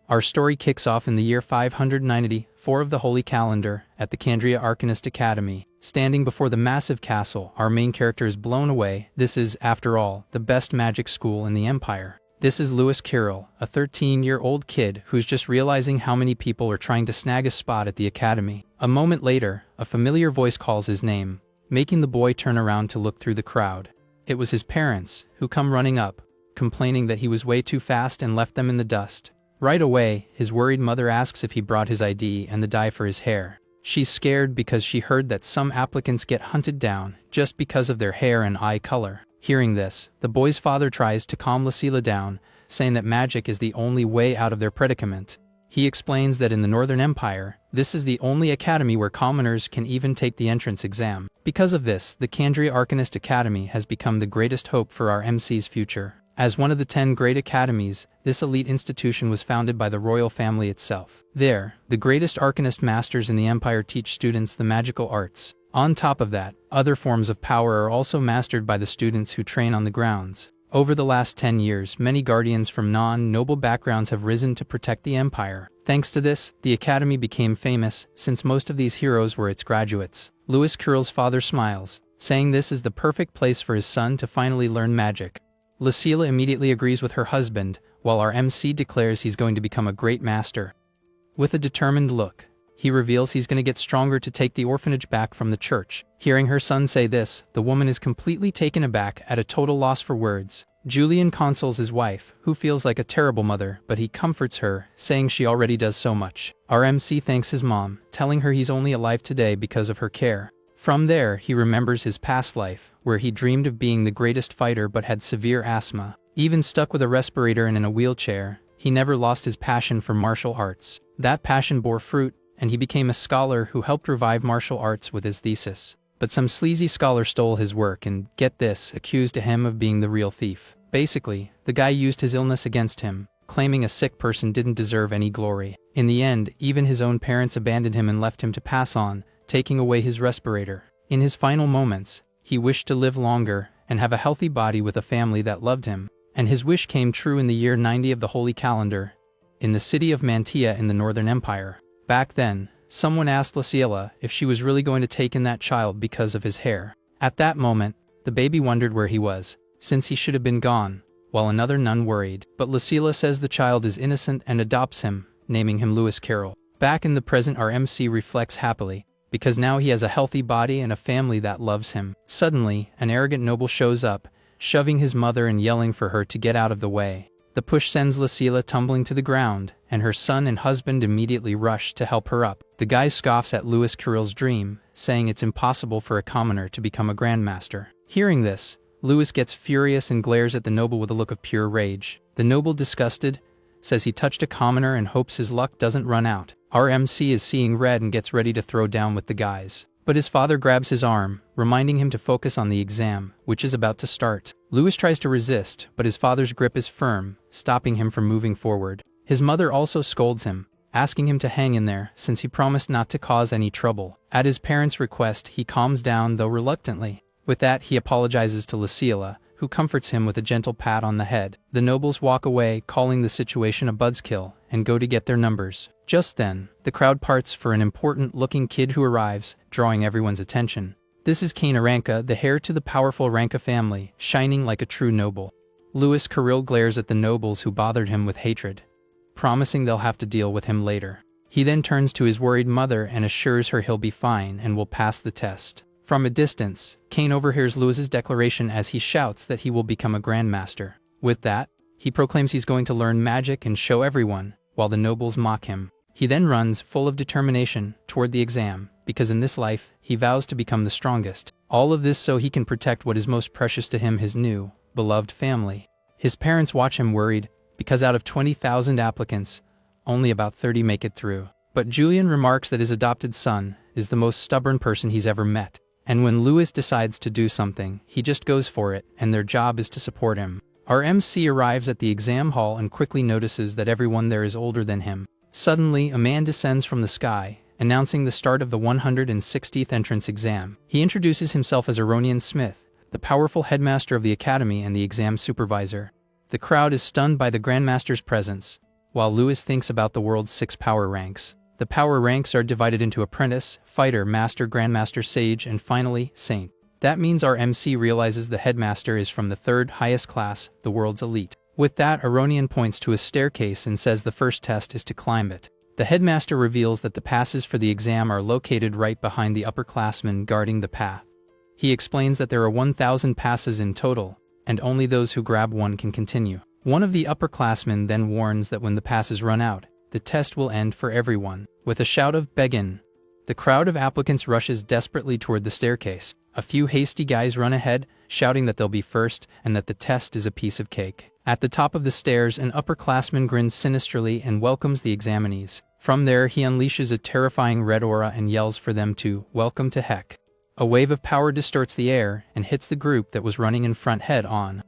Our story kicks off in the year 594 of the Holy Calendar, at the Kandria Arcanist Academy. Standing before the massive castle, our main character is blown away. This is, after all, the best magic school in the Empire. This is Lewis Carroll, a 13-year-old kid who's just realizing how many people are trying to snag a spot at the academy. A moment later, a familiar voice calls his name, making the boy turn around to look through the crowd. It was his parents, who come running up, complaining that he was way too fast and left them in the dust. Right away, his worried mother asks if he brought his ID and the dye for his hair. She's scared because she heard that some applicants get hunted down just because of their hair and eye color. Hearing this, the boy's father tries to calm Lucilla down, saying that magic is the only way out of their predicament. He explains that in the Northern Empire, this is the only academy where commoners can even take the entrance exam. Because of this, the Kandria Arcanist Academy has become the greatest hope for our MC's future. As one of the 10 great academies, this elite institution was founded by the royal family itself. There, the greatest arcanist masters in the Empire teach students the magical arts. On top of that, other forms of power are also mastered by the students who train on the grounds. Over the last 10 years, many guardians from non-noble backgrounds have risen to protect the Empire. Thanks to this, the academy became famous, since most of these heroes were its graduates. Lewis Carroll's father smiles, saying this is the perfect place for his son to finally learn magic. Lucilla immediately agrees with her husband, while our MC declares he's going to become a great master. With a determined look, he reveals he's going to get stronger to take the orphanage back from the church. Hearing her son say this, the woman is completely taken aback, at a total loss for words. Julian consoles his wife, who feels like a terrible mother, but he comforts her, saying she already does so much. Our MC thanks his mom, telling her he's only alive today because of her care. From there, he remembers his past life, where he dreamed of being the greatest fighter but had severe asthma. Even stuck with a respirator and in a wheelchair, he never lost his passion for martial arts. That passion bore fruit, and he became a scholar who helped revive martial arts with his thesis. But some sleazy scholar stole his work and, get this, accused him of being the real thief. Basically, the guy used his illness against him, claiming a sick person didn't deserve any glory. In the end, even his own parents abandoned him and left him to pass on, taking away his respirator. In his final moments, he wished to live longer and have a healthy body with a family that loved him. And his wish came true in the year 90 of the Holy Calendar, in the city of Mantia in the Northern Empire. Back then, someone asked Lucilla if she was really going to take in that child because of his hair. At that moment, the baby wondered where he was, since he should have been gone, while another nun worried. But Lucilla says the child is innocent and adopts him, naming him Lewis Carroll. Back in the present, our MC reflects happily, because now he has a healthy body and a family that loves him. Suddenly, an arrogant noble shows up, shoving his mother and yelling for her to get out of the way. The push sends Lucilla tumbling to the ground, and her son and husband immediately rush to help her up. The guy scoffs at Lewis Carroll's dream, saying it's impossible for a commoner to become a grandmaster. Hearing this, Lewis gets furious and glares at the noble with a look of pure rage. The noble, disgusted, says he touched a commoner and hopes his luck doesn't run out. Our MC is seeing red and gets ready to throw down with the guys. But his father grabs his arm, reminding him to focus on the exam, which is about to start. Lewis tries to resist, but his father's grip is firm, stopping him from moving forward. His mother also scolds him, asking him to hang in there since he promised not to cause any trouble. At his parents' request, he calms down, though reluctantly. With that, he apologizes to Lucilla, who comforts him with a gentle pat on the head. The nobles walk away, calling the situation a buzzkill, and go to get their numbers. Just then, the crowd parts for an important-looking kid who arrives, drawing everyone's attention. This is Kane Aranka, the heir to the powerful Ranka family, shining like a true noble. Lewis Carroll glares at the nobles who bothered him with hatred, promising they'll have to deal with him later. He then turns to his worried mother and assures her he'll be fine and will pass the test. From a distance, Kane overhears Lewis's declaration as he shouts that he will become a grandmaster. With that, he proclaims he's going to learn magic and show everyone, while the nobles mock him. He then runs, full of determination, toward the exam, because in this life, he vows to become the strongest. All of this so he can protect what is most precious to him, his new, beloved family. His parents watch him worried, because out of 20,000 applicants, only about 30 make it through. But Julian remarks that his adopted son is the most stubborn person he's ever met. And when Lewis decides to do something, he just goes for it, and their job is to support him. Our MC arrives at the exam hall and quickly notices that everyone there is older than him. Suddenly, a man descends from the sky, announcing the start of the 160th entrance exam. He introduces himself as Aronian Smith, the powerful headmaster of the academy and the exam supervisor. The crowd is stunned by the Grandmaster's presence, while Lewis thinks about the world's 6 power ranks. The power ranks are divided into apprentice, fighter, master, grandmaster, sage, and finally, saint. That means our MC realizes the headmaster is from the 3rd highest class, the world's elite. With that, Aronian points to a staircase and says the first test is to climb it. The headmaster reveals that the passes for the exam are located right behind the upperclassmen guarding the path. He explains that there are 1,000 passes in total, and only those who grab one can continue. One of the upperclassmen then warns that when the passes run out, the test will end for everyone. With a shout of "Begin!" the crowd of applicants rushes desperately toward the staircase. A few hasty guys run ahead, shouting that they'll be first and that the test is a piece of cake. At the top of the stairs, an upperclassman grins sinisterly and welcomes the examinees. From there, he unleashes a terrifying red aura and yells for them to "Welcome to heck." A wave of power distorts the air and hits the group that was running in front head on.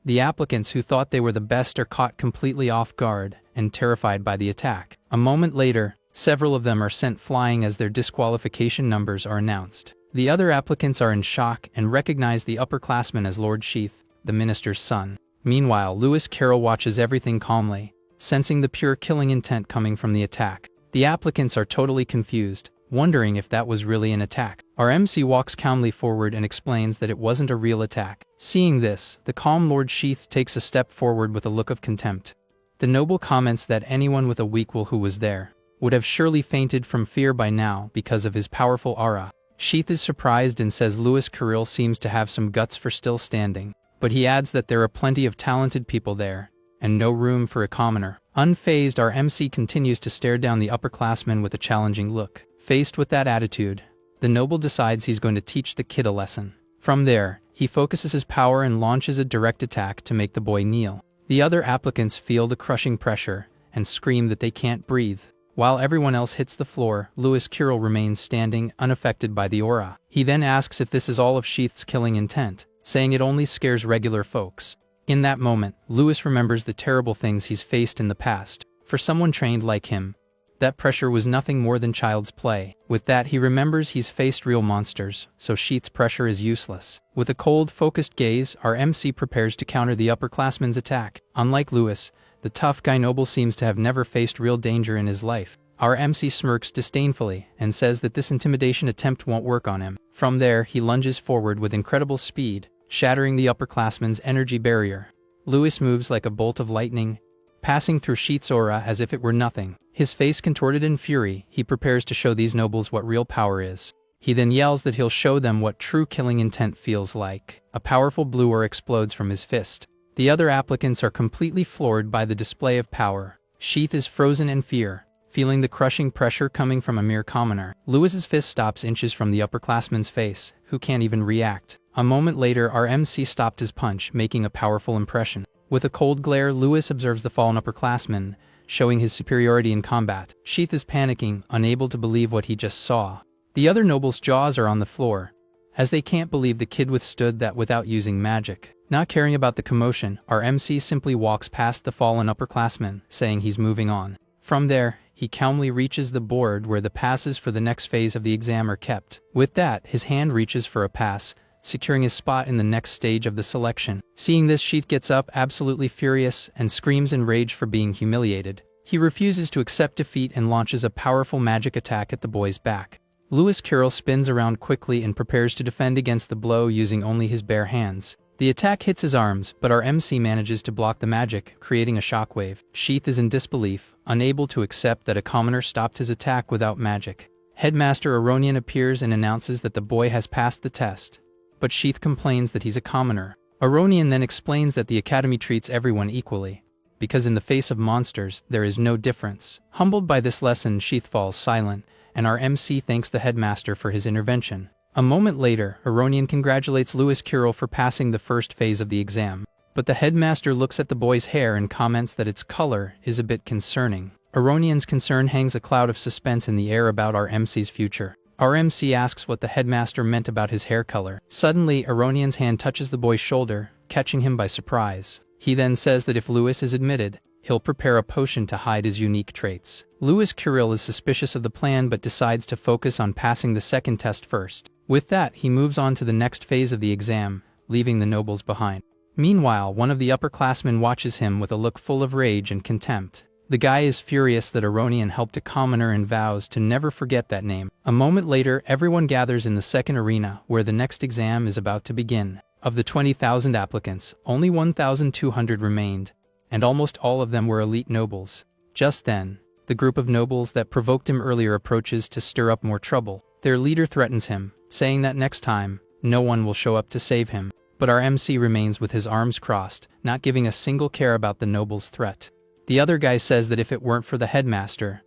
The applicants who thought they were the best are caught completely off guard and terrified by the attack. A moment later, several of them are sent flying as their disqualification numbers are announced. The other applicants are in shock and recognize the upperclassman as Lord Sheath, the minister's son. Meanwhile, Lewis Carroll watches everything calmly, sensing the pure killing intent coming from the attack. The applicants are totally confused, wondering if that was really an attack. Our MC walks calmly forward and explains that it wasn't a real attack. Seeing this, the calm Lord Sheath takes a step forward with a look of contempt. The noble comments that anyone with a weak will who was there would have surely fainted from fear by now because of his powerful aura. Sheath is surprised and says Lewis Carroll seems to have some guts for still standing, but he adds that there are plenty of talented people there, and no room for a commoner. Unfazed, our MC continues to stare down the upperclassmen with a challenging look. Faced with that attitude, the noble decides he's going to teach the kid a lesson. From there, he focuses his power and launches a direct attack to make the boy kneel. The other applicants feel the crushing pressure and scream that they can't breathe. While everyone else hits the floor, Lewis Carroll remains standing, unaffected by the aura. He then asks if this is all of Sheath's killing intent, saying it only scares regular folks. In that moment, Lewis remembers the terrible things he's faced in the past. For someone trained like him, that pressure was nothing more than child's play. With that, he remembers he's faced real monsters, so Sheath's pressure is useless. With a cold, focused gaze, our MC prepares to counter the upperclassman's attack. Unlike Lewis, the tough guy noble seems to have never faced real danger in his life. Our MC smirks disdainfully and says that this intimidation attempt won't work on him. From there, he lunges forward with incredible speed, shattering the upperclassman's energy barrier. Lewis moves like a bolt of lightning, passing through Sheath's aura as if it were nothing. His face contorted in fury, he prepares to show these nobles what real power is. He then yells that he'll show them what true killing intent feels like. A powerful blue aura explodes from his fist. The other applicants are completely floored by the display of power. Sheath is frozen in fear, feeling the crushing pressure coming from a mere commoner. Lewis's fist stops inches from the upperclassman's face, who can't even react. A moment later, our MC stopped his punch, making a powerful impression. With a cold glare, Lewis observes the fallen upperclassman, showing his superiority in combat. Sheath is panicking, unable to believe what he just saw. The other nobles' jaws are on the floor, as they can't believe the kid withstood that without using magic. Not caring about the commotion, our MC simply walks past the fallen upperclassman, saying he's moving on. From there, he calmly reaches the board where the passes for the next phase of the exam are kept. With that, his hand reaches for a pass, securing his spot in the next stage of the selection. Seeing this, Sheath gets up, absolutely furious, and screams in rage for being humiliated. He refuses to accept defeat and launches a powerful magic attack at the boy's back. Lewis Carroll spins around quickly and prepares to defend against the blow using only his bare hands. The attack hits his arms, but our MC manages to block the magic, creating a shockwave. Sheath is in disbelief, unable to accept that a commoner stopped his attack without magic. Headmaster Aronian appears and announces that the boy has passed the test, but Sheath complains that he's a commoner. Aronian then explains that the academy treats everyone equally, because in the face of monsters, there is no difference. Humbled by this lesson, Sheath falls silent, and our MC thanks the headmaster for his intervention. A moment later, Aronian congratulates Lewis Carroll for passing the first phase of the exam, but the headmaster looks at the boy's hair and comments that its color is a bit concerning. Aronian's concern hangs a cloud of suspense in the air about our MC's future. Our MC asks what the headmaster meant about his hair color. Suddenly, Aronian's hand touches the boy's shoulder, catching him by surprise. He then says that if Lewis is admitted, he'll prepare a potion to hide his unique traits. Lewis Carroll is suspicious of the plan but decides to focus on passing the second test first. With that, he moves on to the next phase of the exam, leaving the nobles behind. Meanwhile, one of the upperclassmen watches him with a look full of rage and contempt. The guy is furious that Aronian helped a commoner and vows to never forget that name. A moment later, everyone gathers in the second arena, where the next exam is about to begin. Of the 20,000 applicants, only 1,200 remained, and almost all of them were elite nobles. Just then, the group of nobles that provoked him earlier approaches to stir up more trouble. Their leader threatens him, saying that next time, no one will show up to save him. But our MC remains with his arms crossed, not giving a single care about the noble's threat. The other guy says that if it weren't for the headmaster,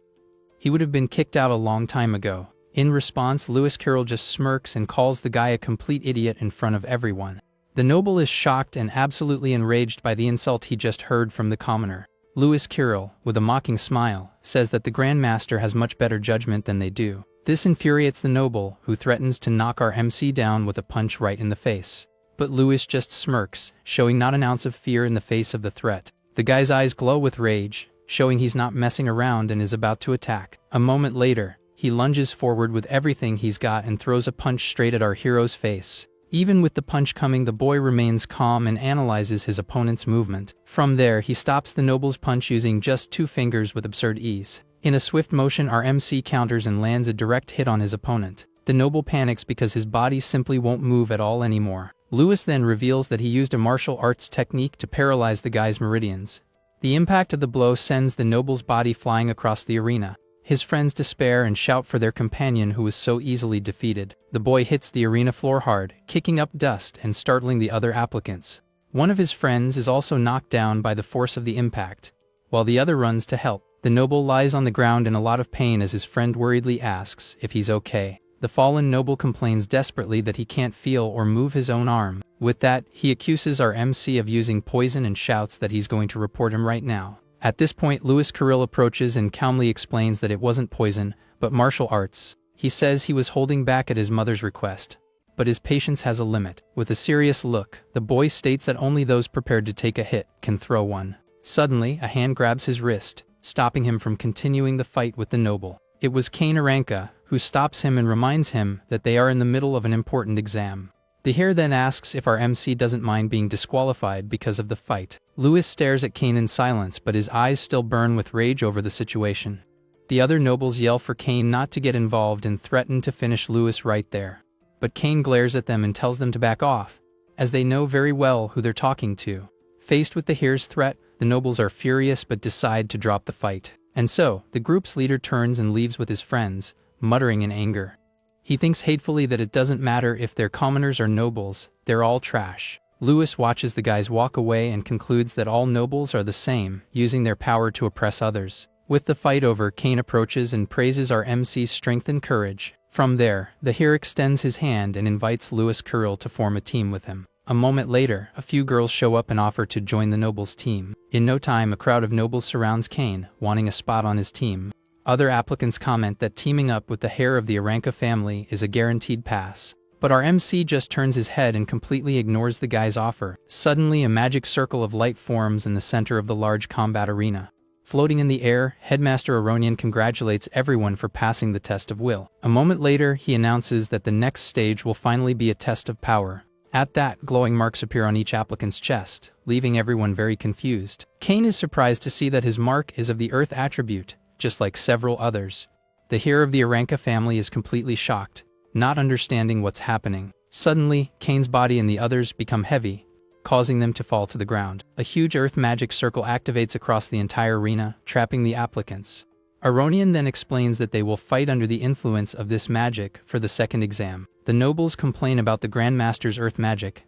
he would have been kicked out a long time ago. In response, Lewis Carroll just smirks and calls the guy a complete idiot in front of everyone. The noble is shocked and absolutely enraged by the insult he just heard from the commoner. Lewis Carroll, with a mocking smile, says that the Grand Master has much better judgment than they do. This infuriates the noble, who threatens to knock our MC down with a punch right in the face. But Lewis just smirks, showing not an ounce of fear in the face of the threat. The guy's eyes glow with rage, showing he's not messing around and is about to attack. A moment later, he lunges forward with everything he's got and throws a punch straight at our hero's face. Even with the punch coming, the boy remains calm and analyzes his opponent's movement. From there, he stops the noble's punch using just 2 fingers with absurd ease. In a swift motion, our MC counters and lands a direct hit on his opponent. The noble panics because his body simply won't move at all anymore. Lewis then reveals that he used a martial arts technique to paralyze the guy's meridians. The impact of the blow sends the noble's body flying across the arena. His friends despair and shout for their companion who was so easily defeated. The boy hits the arena floor hard, kicking up dust and startling the other applicants. One of his friends is also knocked down by the force of the impact, while the other runs to help. The noble lies on the ground in a lot of pain as his friend worriedly asks if he's okay. The fallen noble complains desperately that he can't feel or move his own arm. With that, he accuses our MC of using poison and shouts that he's going to report him right now. At this point, Lewis Carroll approaches and calmly explains that it wasn't poison, but martial arts. He says he was holding back at his mother's request, but his patience has a limit. With a serious look, the boy states that only those prepared to take a hit can throw one. Suddenly, a hand grabs his wrist, stopping him from continuing the fight with the noble. It was Kane Aranka, who stops him and reminds him that they are in the middle of an important exam. The hero then asks if our MC doesn't mind being disqualified because of the fight. Lewis stares at Kane in silence, but his eyes still burn with rage over the situation. The other nobles yell for Kane not to get involved and threaten to finish Lewis right there. But Kane glares at them and tells them to back off, as they know very well who they're talking to. Faced with the hero's threat, the nobles are furious but decide to drop the fight. And so, the group's leader turns and leaves with his friends, muttering in anger. He thinks hatefully that it doesn't matter if they're commoners or nobles, they're all trash. Lewis watches the guys walk away and concludes that all nobles are the same, using their power to oppress others. With the fight over, Kane approaches and praises our MC's strength and courage. From there, the hero extends his hand and invites Lewis Carroll to form a team with him. A moment later, a few girls show up and offer to join the nobles' team. In no time, a crowd of nobles surrounds Kane, wanting a spot on his team. Other applicants comment that teaming up with the heir of the Aranka family is a guaranteed pass. But our MC just turns his head and completely ignores the guy's offer. Suddenly, a magic circle of light forms in the center of the large combat arena. Floating in the air, Headmaster Aronian congratulates everyone for passing the test of will. A moment later, he announces that the next stage will finally be a test of power. At that, glowing marks appear on each applicant's chest, leaving everyone very confused. Kane is surprised to see that his mark is of the Earth attribute, just like several others. The hero of the Aranka family is completely shocked, not understanding what's happening. Suddenly, Kane's body and the others become heavy, causing them to fall to the ground. A huge earth magic circle activates across the entire arena, trapping the applicants. Aronian then explains that they will fight under the influence of this magic for the second exam. The nobles complain about the Grand Master's earth magic,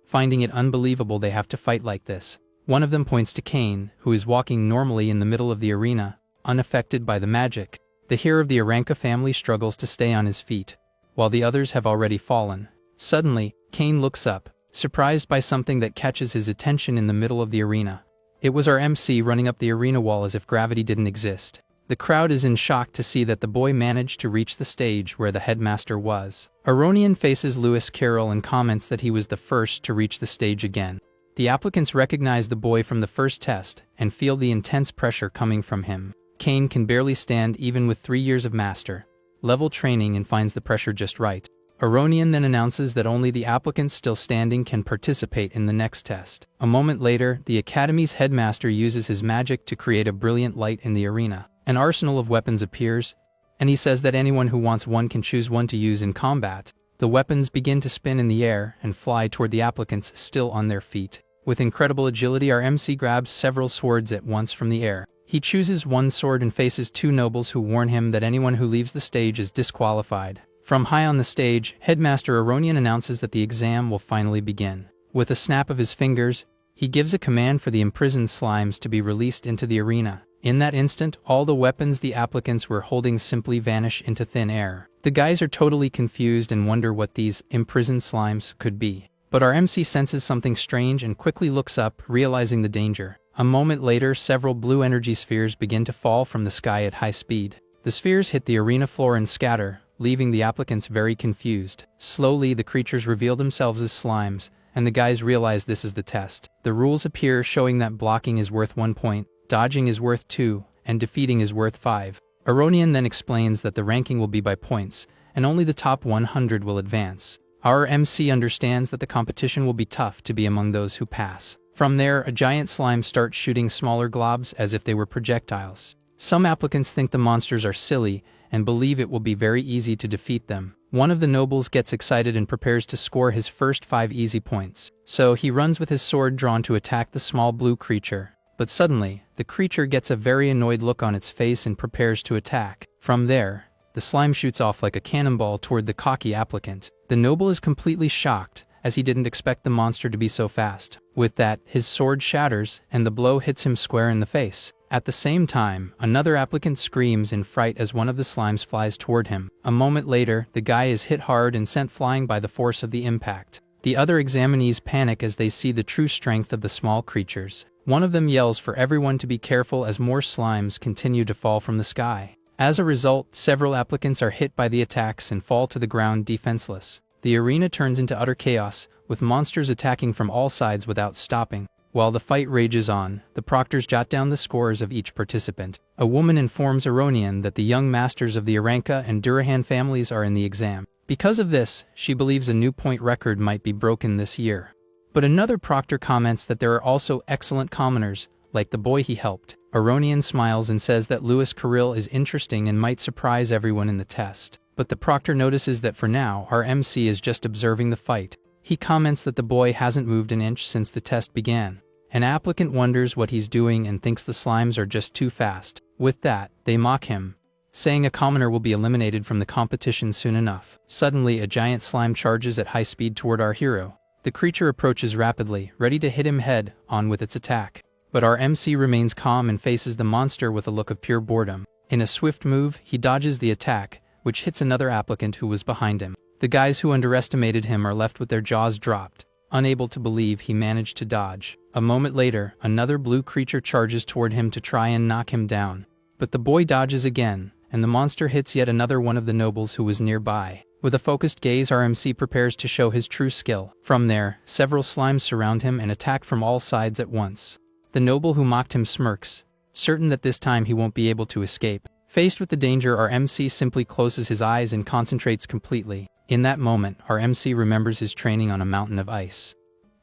finding it unbelievable they have to fight like this. One of them points to Kane, who is walking normally in the middle of the arena, unaffected by the magic. The hero of the Aranka family struggles to stay on his feet, while the others have already fallen. Suddenly, Kane looks up, surprised by something that catches his attention in the middle of the arena. It was our MC running up the arena wall as if gravity didn't exist. The crowd is in shock to see that the boy managed to reach the stage where the headmaster was. Aronian faces Lewis Carroll and comments that he was the first to reach the stage again. The applicants recognize the boy from the first test and feel the intense pressure coming from him. Kane can barely stand even with 3 years of master level training and finds the pressure just right. Aronian then announces that only the applicants still standing can participate in the next test. A moment later, the Academy's headmaster uses his magic to create a brilliant light in the arena. An arsenal of weapons appears, and he says that anyone who wants one can choose one to use in combat. The weapons begin to spin in the air and fly toward the applicants still on their feet. With incredible agility, our MC grabs several swords at once from the air. He chooses one sword and faces two nobles who warn him that anyone who leaves the stage is disqualified. From high on the stage, Headmaster Aronian announces that the exam will finally begin. With a snap of his fingers, he gives a command for the imprisoned slimes to be released into the arena. In that instant, all the weapons the applicants were holding simply vanish into thin air. The guys are totally confused and wonder what these imprisoned slimes could be. But our MC senses something strange and quickly looks up, realizing the danger. A moment later, several blue energy spheres begin to fall from the sky at high speed. The spheres hit the arena floor and scatter, leaving the applicants very confused. Slowly, the creatures reveal themselves as slimes, and the guys realize this is the test. The rules appear, showing that blocking is worth 1 point, dodging is worth 2, and defeating is worth 5. Aronian then explains that the ranking will be by points, and only the top 100 will advance. Our MC understands that the competition will be tough to be among those who pass. From there, a giant slime starts shooting smaller globs as if they were projectiles. Some applicants think the monsters are silly and believe it will be very easy to defeat them. One of the nobles gets excited and prepares to score his first 5 easy points. So he runs with his sword drawn to attack the small blue creature. But suddenly, the creature gets a very annoyed look on its face and prepares to attack. From there, the slime shoots off like a cannonball toward the cocky applicant. The noble is completely shocked, as he didn't expect the monster to be so fast. With that, his sword shatters, and the blow hits him square in the face. At the same time, another applicant screams in fright as one of the slimes flies toward him. A moment later, the guy is hit hard and sent flying by the force of the impact. The other examinees panic as they see the true strength of the small creatures. One of them yells for everyone to be careful as more slimes continue to fall from the sky. As a result, several applicants are hit by the attacks and fall to the ground defenseless. The arena turns into utter chaos, with monsters attacking from all sides without stopping. While the fight rages on, the proctors jot down the scores of each participant. A woman informs Aronian that the young masters of the Aranka and Durahan families are in the exam. Because of this, she believes a new point record might be broken this year. But another proctor comments that there are also excellent commoners, like the boy he helped. Aronian smiles and says that Louis Kirill is interesting and might surprise everyone in the test. But the proctor notices that for now, our MC is just observing the fight. He comments that the boy hasn't moved an inch since the test began. An applicant wonders what he's doing and thinks the slimes are just too fast. With that, they mock him, saying a commoner will be eliminated from the competition soon enough. Suddenly, a giant slime charges at high speed toward our hero. The creature approaches rapidly, ready to hit him head on with its attack. But our MC remains calm and faces the monster with a look of pure boredom. In a swift move, he dodges the attack, which hits another applicant who was behind him. The guys who underestimated him are left with their jaws dropped, unable to believe he managed to dodge. A moment later, another blue creature charges toward him to try and knock him down. But the boy dodges again, and the monster hits yet another one of the nobles who was nearby. With a focused gaze, our MC prepares to show his true skill. From there, several slimes surround him and attack from all sides at once. The noble who mocked him smirks, certain that this time he won't be able to escape. Faced with the danger, our MC simply closes his eyes and concentrates completely. In that moment, our MC remembers his training on a mountain of ice.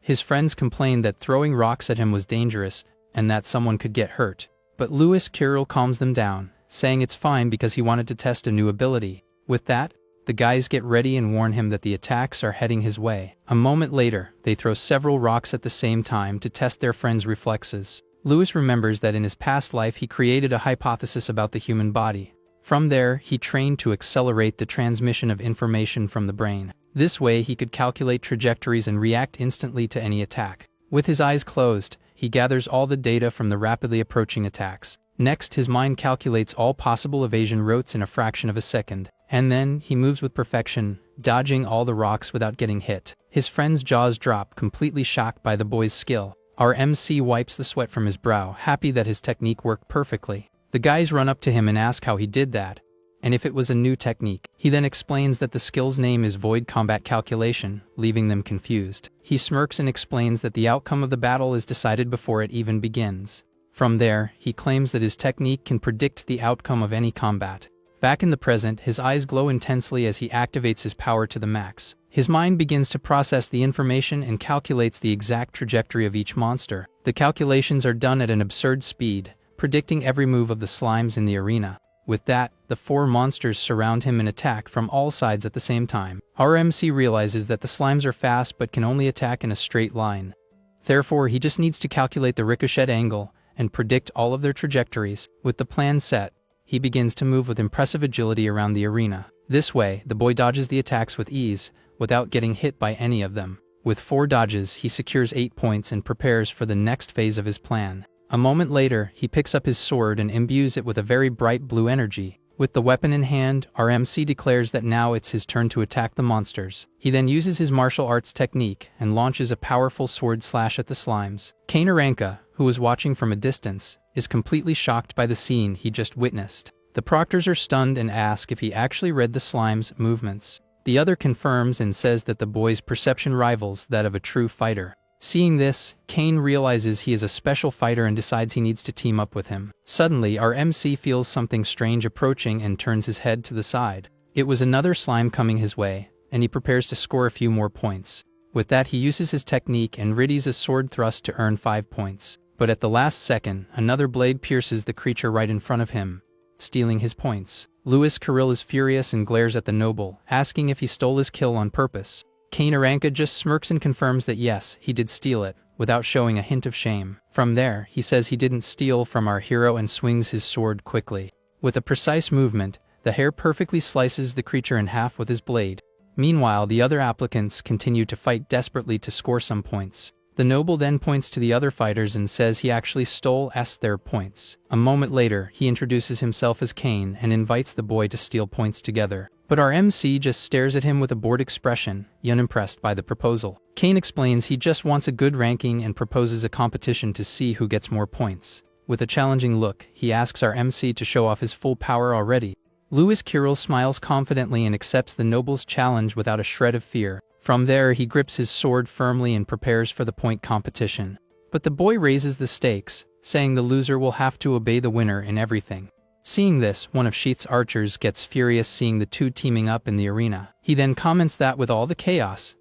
His friends complained that throwing rocks at him was dangerous and that someone could get hurt. But Louis Kirill calms them down, saying it's fine because he wanted to test a new ability. With that, the guys get ready and warn him that the attacks are heading his way. A moment later, they throw several rocks at the same time to test their friends' reflexes. Louis remembers that in his past life he created a hypothesis about the human body. From there, he trained to accelerate the transmission of information from the brain. This way, he could calculate trajectories and react instantly to any attack. With his eyes closed, he gathers all the data from the rapidly approaching attacks. Next, his mind calculates all possible evasion routes in a fraction of a second. And then, he moves with perfection, dodging all the rocks without getting hit. His friend's jaws drop, completely shocked by the boy's skill. Our MC wipes the sweat from his brow, happy that his technique worked perfectly. The guys run up to him and ask how he did that, and if it was a new technique. He then explains that the skill's name is Void Combat Calculation, leaving them confused. He smirks and explains that the outcome of the battle is decided before it even begins. From there, he claims that his technique can predict the outcome of any combat. Back in the present, his eyes glow intensely as he activates his power to the max. His mind begins to process the information and calculates the exact trajectory of each monster. The calculations are done at an absurd speed, predicting every move of the slimes in the arena. With that, the 4 monsters surround him and attack from all sides at the same time. Our MC realizes that the slimes are fast but can only attack in a straight line. Therefore, he just needs to calculate the ricochet angle and predict all of their trajectories. With the plan set, he begins to move with impressive agility around the arena. This way, the boy dodges the attacks with ease, without getting hit by any of them. With 4 dodges, he secures 8 points and prepares for the next phase of his plan. A moment later, he picks up his sword and imbues it with a very bright blue energy. With the weapon in hand, our MC declares that now it's his turn to attack the monsters. He then uses his martial arts technique and launches a powerful sword slash at the slimes. Kane Aranka, who was watching from a distance, is completely shocked by the scene he just witnessed. The proctors are stunned and ask if he actually read the slime's movements. The other confirms and says that the boy's perception rivals that of a true fighter. Seeing this, Kane realizes he is a special fighter and decides he needs to team up with him. Suddenly, our MC feels something strange approaching and turns his head to the side. It was another slime coming his way, and he prepares to score a few more points. With that, he uses his technique and readies a sword thrust to earn 5 points. But at the last second, another blade pierces the creature right in front of him, stealing his points. Louis Kirill is furious and glares at the noble, asking if he stole his kill on purpose. Kane Aranka just smirks and confirms that yes, he did steal it, without showing a hint of shame. From there, he says he didn't steal from our hero and swings his sword quickly. With a precise movement, the hair perfectly slices the creature in half with his blade. Meanwhile, the other applicants continue to fight desperately to score some points. The noble then points to the other fighters and says he actually stole their points. A moment later, he introduces himself as Kane and invites the boy to steal points together. But our MC just stares at him with a bored expression, unimpressed by the proposal. Kane explains he just wants a good ranking and proposes a competition to see who gets more points. With a challenging look, he asks our MC to show off his full power already. Louis Kirill smiles confidently and accepts the noble's challenge without a shred of fear. From there, he grips his sword firmly and prepares for the point competition. But the boy raises the stakes, saying the loser will have to obey the winner in everything. Seeing this, one of Sheath's archers gets furious seeing the two teaming up in the arena. He then comments that with all the chaos,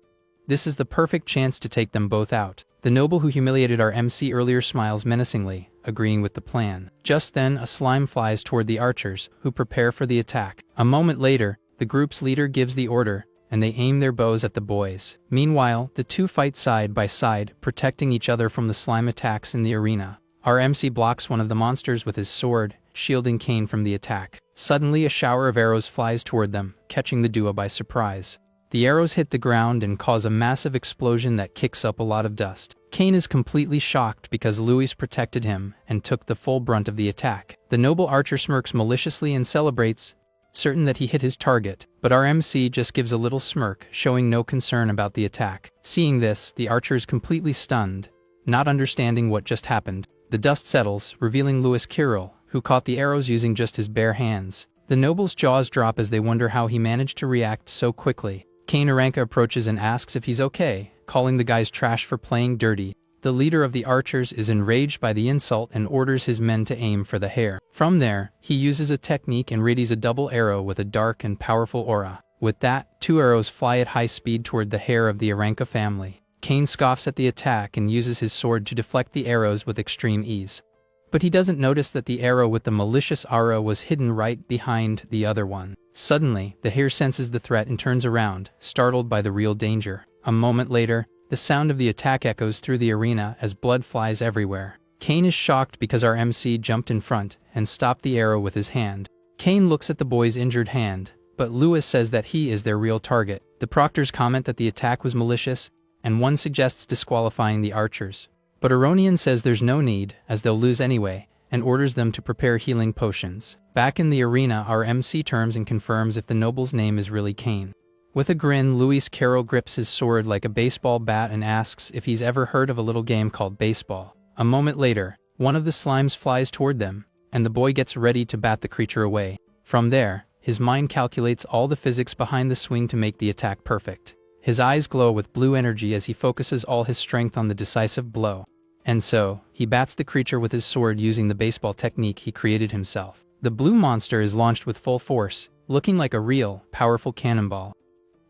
this is the perfect chance to take them both out. The noble who humiliated our MC earlier smiles menacingly, agreeing with the plan. Just then, a slime flies toward the archers, who prepare for the attack. A moment later, the group's leader gives the order, and they aim their bows at the boys. Meanwhile, the two fight side by side, protecting each other from the slime attacks in the arena. Our MC blocks one of the monsters with his sword, shielding Kane from the attack. Suddenly, a shower of arrows flies toward them, catching the duo by surprise. The arrows hit the ground and cause a massive explosion that kicks up a lot of dust. Kane is completely shocked because Louis protected him and took the full brunt of the attack. The noble archer smirks maliciously and celebrates, certain that he hit his target, but our MC just gives a little smirk, showing no concern about the attack. Seeing this, the archer is completely stunned, not understanding what just happened. The dust settles, revealing Louis Kirill, who caught the arrows using just his bare hands. The noble's jaws drop as they wonder how he managed to react so quickly. Kane Aranka approaches and asks if he's okay, calling the guys trash for playing dirty. The leader of the archers is enraged by the insult and orders his men to aim for the hair. From there, he uses a technique and readies a double arrow with a dark and powerful aura. With that, 2 arrows fly at high speed toward the hair of the Aranka family. Kane scoffs at the attack and uses his sword to deflect the arrows with extreme ease. But he doesn't notice that the arrow with the malicious aura was hidden right behind the other one. Suddenly, the hare senses the threat and turns around, startled by the real danger. A moment later, the sound of the attack echoes through the arena as blood flies everywhere. Kane is shocked because our MC jumped in front and stopped the arrow with his hand. Kane looks at the boy's injured hand, but Louis says that he is their real target. The proctors comment that the attack was malicious, and one suggests disqualifying the archers. But Aronian says there's no need, as they'll lose anyway, and orders them to prepare healing potions. Back in the arena, our MC turns and confirms if the noble's name is really Kane. With a grin, Louis Carroll grips his sword like a baseball bat and asks if he's ever heard of a little game called baseball. A moment later, one of the slimes flies toward them, and the boy gets ready to bat the creature away. From there, his mind calculates all the physics behind the swing to make the attack perfect. His eyes glow with blue energy as he focuses all his strength on the decisive blow. And so, he bats the creature with his sword using the baseball technique he created himself. The blue monster is launched with full force, looking like a real, powerful cannonball.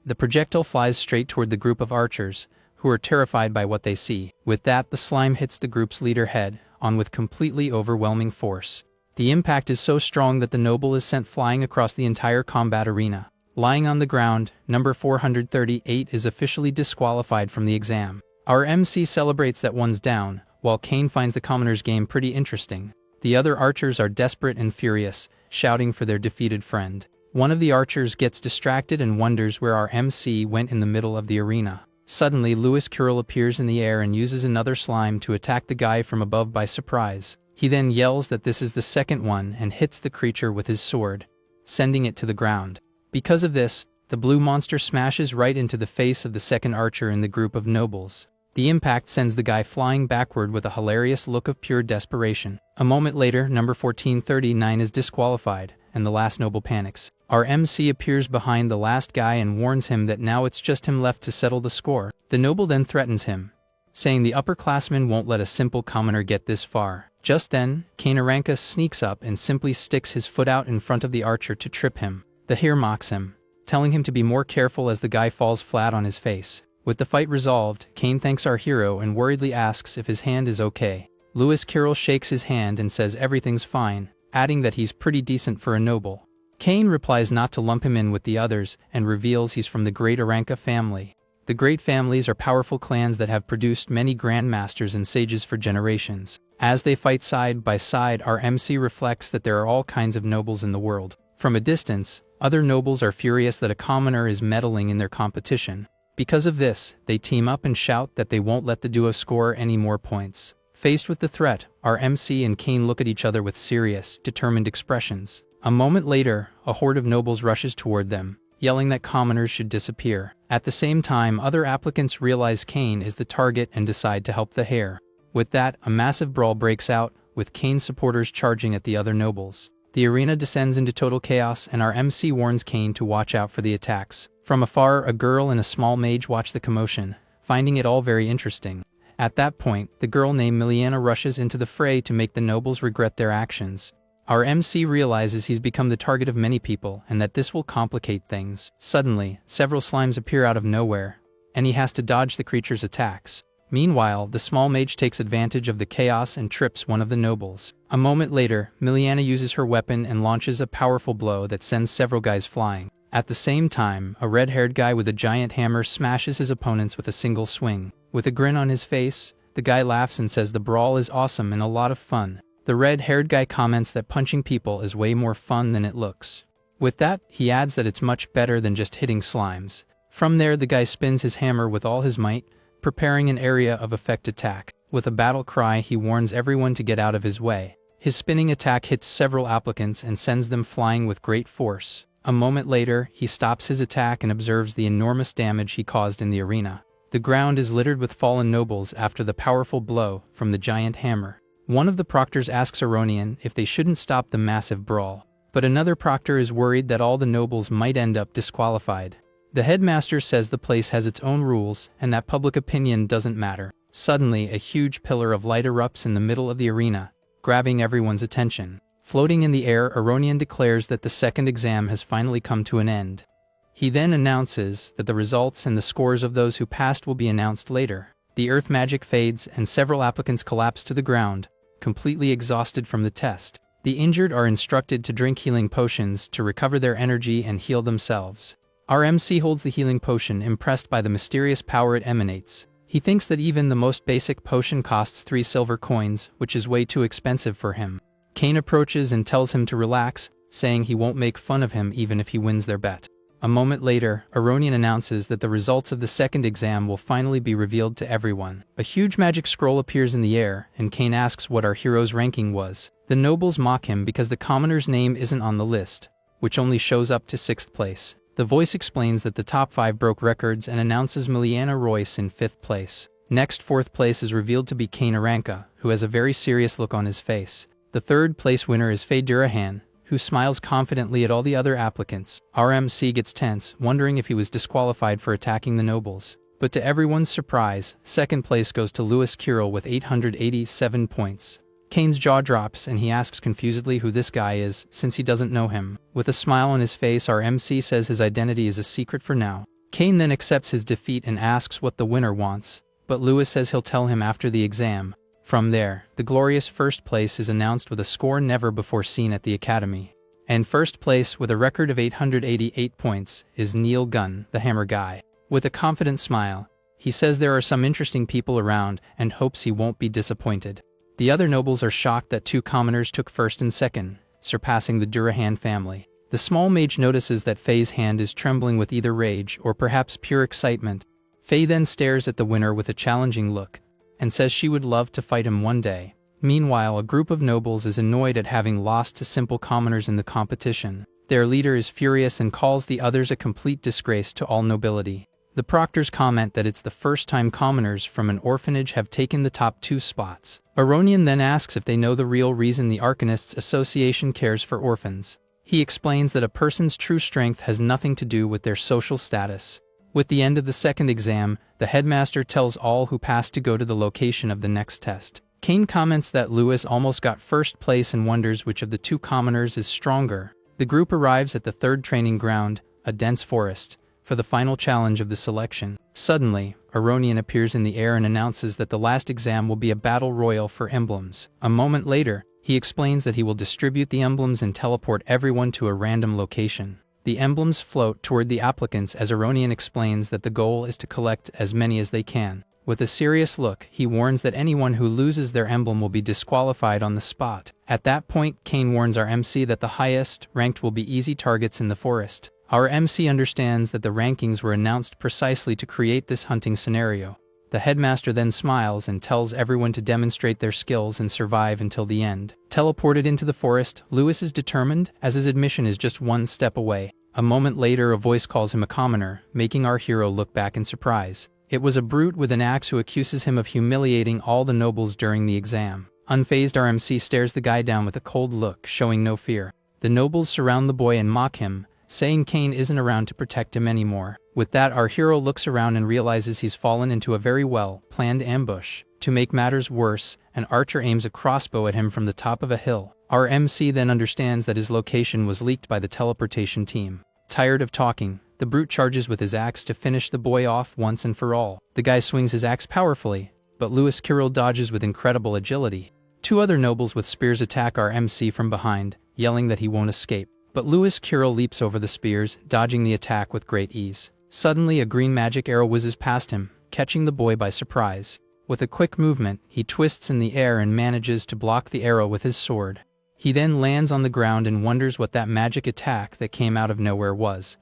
The projectile flies straight toward the group of archers, who are terrified by what they see. With that, the slime hits the group's leader head on with completely overwhelming force. The impact is so strong that the noble is sent flying across the entire combat arena. Lying on the ground, number 438 is officially disqualified from the exam. Our MC celebrates that one's down, while Kane finds the commoner's game pretty interesting. The other archers are desperate and furious, shouting for their defeated friend. One of the archers gets distracted and wonders where our MC went in the middle of the arena. Suddenly, Lewis Carroll appears in the air and uses another slime to attack the guy from above by surprise. He then yells that this is the second one and hits the creature with his sword, sending it to the ground. Because of this, the blue monster smashes right into the face of the second archer in the group of nobles. The impact sends the guy flying backward with a hilarious look of pure desperation. A moment later, number 1439 is disqualified, and the last noble panics. Our MC appears behind the last guy and warns him that now it's just him left to settle the score. The noble then threatens him, saying the upperclassman won't let a simple commoner get this far. Just then, Kane sneaks up and simply sticks his foot out in front of the archer to trip him. The hero mocks him, telling him to be more careful as the guy falls flat on his face. With the fight resolved, Kane thanks our hero and worriedly asks if his hand is okay. Lewis Carroll shakes his hand and says everything's fine, adding that he's pretty decent for a noble. Kane replies not to lump him in with the others and reveals he's from the Great Aranka family. The Great Families are powerful clans that have produced many grandmasters and sages for generations. As they fight side by side, our MC reflects that there are all kinds of nobles in the world. From a distance, other nobles are furious that a commoner is meddling in their competition. Because of this, they team up and shout that they won't let the duo score any more points. Faced with the threat, our MC and Kane look at each other with serious, determined expressions. A moment later, a horde of nobles rushes toward them, yelling that commoners should disappear. At the same time, other applicants realize Kane is the target and decide to help the hare. With that, a massive brawl breaks out, with Kane's supporters charging at the other nobles. The arena descends into total chaos, and our MC warns Kane to watch out for the attacks. From afar, a girl and a small mage watch the commotion, finding it all very interesting. At that point, the girl named Miliana rushes into the fray to make the nobles regret their actions. Our MC realizes he's become the target of many people and that this will complicate things. Suddenly, several slimes appear out of nowhere, and he has to dodge the creature's attacks. Meanwhile, the small mage takes advantage of the chaos and trips one of the nobles. A moment later, Miliana uses her weapon and launches a powerful blow that sends several guys flying. At the same time, a red-haired guy with a giant hammer smashes his opponents with a single swing. With a grin on his face, the guy laughs and says the brawl is awesome and a lot of fun. The red-haired guy comments that punching people is way more fun than it looks. With that, he adds that it's much better than just hitting slimes. From there, the guy spins his hammer with all his might, preparing an area of effect attack. With a battle cry, he warns everyone to get out of his way. His spinning attack hits several applicants and sends them flying with great force. A moment later, he stops his attack and observes the enormous damage he caused in the arena. The ground is littered with fallen nobles after the powerful blow from the giant hammer. One of the proctors asks Aronian if they shouldn't stop the massive brawl, but another proctor is worried that all the nobles might end up disqualified. The headmaster says the place has its own rules and that public opinion doesn't matter. Suddenly, a huge pillar of light erupts in the middle of the arena, grabbing everyone's attention. Floating in the air, Aronian declares that the second exam has finally come to an end. He then announces that the results and the scores of those who passed will be announced later. The earth magic fades and several applicants collapse to the ground, completely exhausted from the test. The injured are instructed to drink healing potions to recover their energy and heal themselves. Our MC holds the healing potion, impressed by the mysterious power it emanates. He thinks that even the most basic potion costs 3 silver coins, which is way too expensive for him. Kane approaches and tells him to relax, saying he won't make fun of him even if he wins their bet. A moment later, Aronian announces that the results of the second exam will finally be revealed to everyone. A huge magic scroll appears in the air, and Kane asks what our hero's ranking was. The nobles mock him because the commoner's name isn't on the list, which only shows up to 6th place. The voice explains that the top 5 broke records and announces Miliana Royce in 5th place. Next, 4th place is revealed to be Kane Aranka, who has a very serious look on his face. The 3rd place winner is Faye Durahan, who smiles confidently at all the other applicants. Our MC gets tense, wondering if he was disqualified for attacking the nobles. But to everyone's surprise, 2nd place goes to Lewis Carroll with 887 points. Kane's jaw drops and he asks confusedly who this guy is, since he doesn't know him. With a smile on his face, our MC says his identity is a secret for now. Kane then accepts his defeat and asks what the winner wants, but Lewis says he'll tell him after the exam. From there, the glorious first place is announced with a score never before seen at the Academy. And first place, with a record of 888 points, is Neil Gunn, the hammer guy. With a confident smile, he says there are some interesting people around and hopes he won't be disappointed. The other nobles are shocked that 2 commoners took first and second, surpassing the Durahan family. The small mage notices that Faye's hand is trembling with either rage or perhaps pure excitement. Faye then stares at the winner with a challenging look, and says she would love to fight him one day. Meanwhile, a group of nobles is annoyed at having lost to simple commoners in the competition. Their leader is furious and calls the others a complete disgrace to all nobility. The proctors comment that it's the first time commoners from an orphanage have taken the top 2 spots. Aronian then asks if they know the real reason the Arcanists Association cares for orphans. He explains that a person's true strength has nothing to do with their social status. With the end of the second exam, the headmaster tells all who pass to go to the location of the next test. Kane comments that Lewis almost got first place and wonders which of the 2 commoners is stronger. The group arrives at the third training ground, a dense forest, for the final challenge of the selection. Suddenly, Aronian appears in the air and announces that the last exam will be a battle royal for emblems. A moment later, he explains that he will distribute the emblems and teleport everyone to a random location. The emblems float toward the applicants as Aronian explains that the goal is to collect as many as they can. With a serious look, he warns that anyone who loses their emblem will be disqualified on the spot. At that point, Kane warns our MC that the highest ranked will be easy targets in the forest. Our MC understands that the rankings were announced precisely to create this hunting scenario. The headmaster then smiles and tells everyone to demonstrate their skills and survive until the end. Teleported into the forest, Lewis is determined, as his admission is just 1 step away. A moment later, a voice calls him a commoner, making our hero look back in surprise. It was a brute with an axe who accuses him of humiliating all the nobles during the exam. Unfazed, our MC stares the guy down with a cold look, showing no fear. The nobles surround the boy and mock him, saying Kane isn't around to protect him anymore. With that, our hero looks around and realizes he's fallen into a very well-planned ambush. To make matters worse, an archer aims a crossbow at him from the top of a hill. Our MC then understands that his location was leaked by the teleportation team. Tired of talking, the brute charges with his axe to finish the boy off once and for all. The guy swings his axe powerfully, but Lewis Kirill dodges with incredible agility. 2 other nobles with spears attack our MC from behind, yelling that he won't escape. But Lewis Kirill leaps over the spears, dodging the attack with great ease. Suddenly, a green magic arrow whizzes past him, catching the boy by surprise. With a quick movement, he twists in the air and manages to block the arrow with his sword. He then lands on the ground and wonders what that magic attack that came out of nowhere was.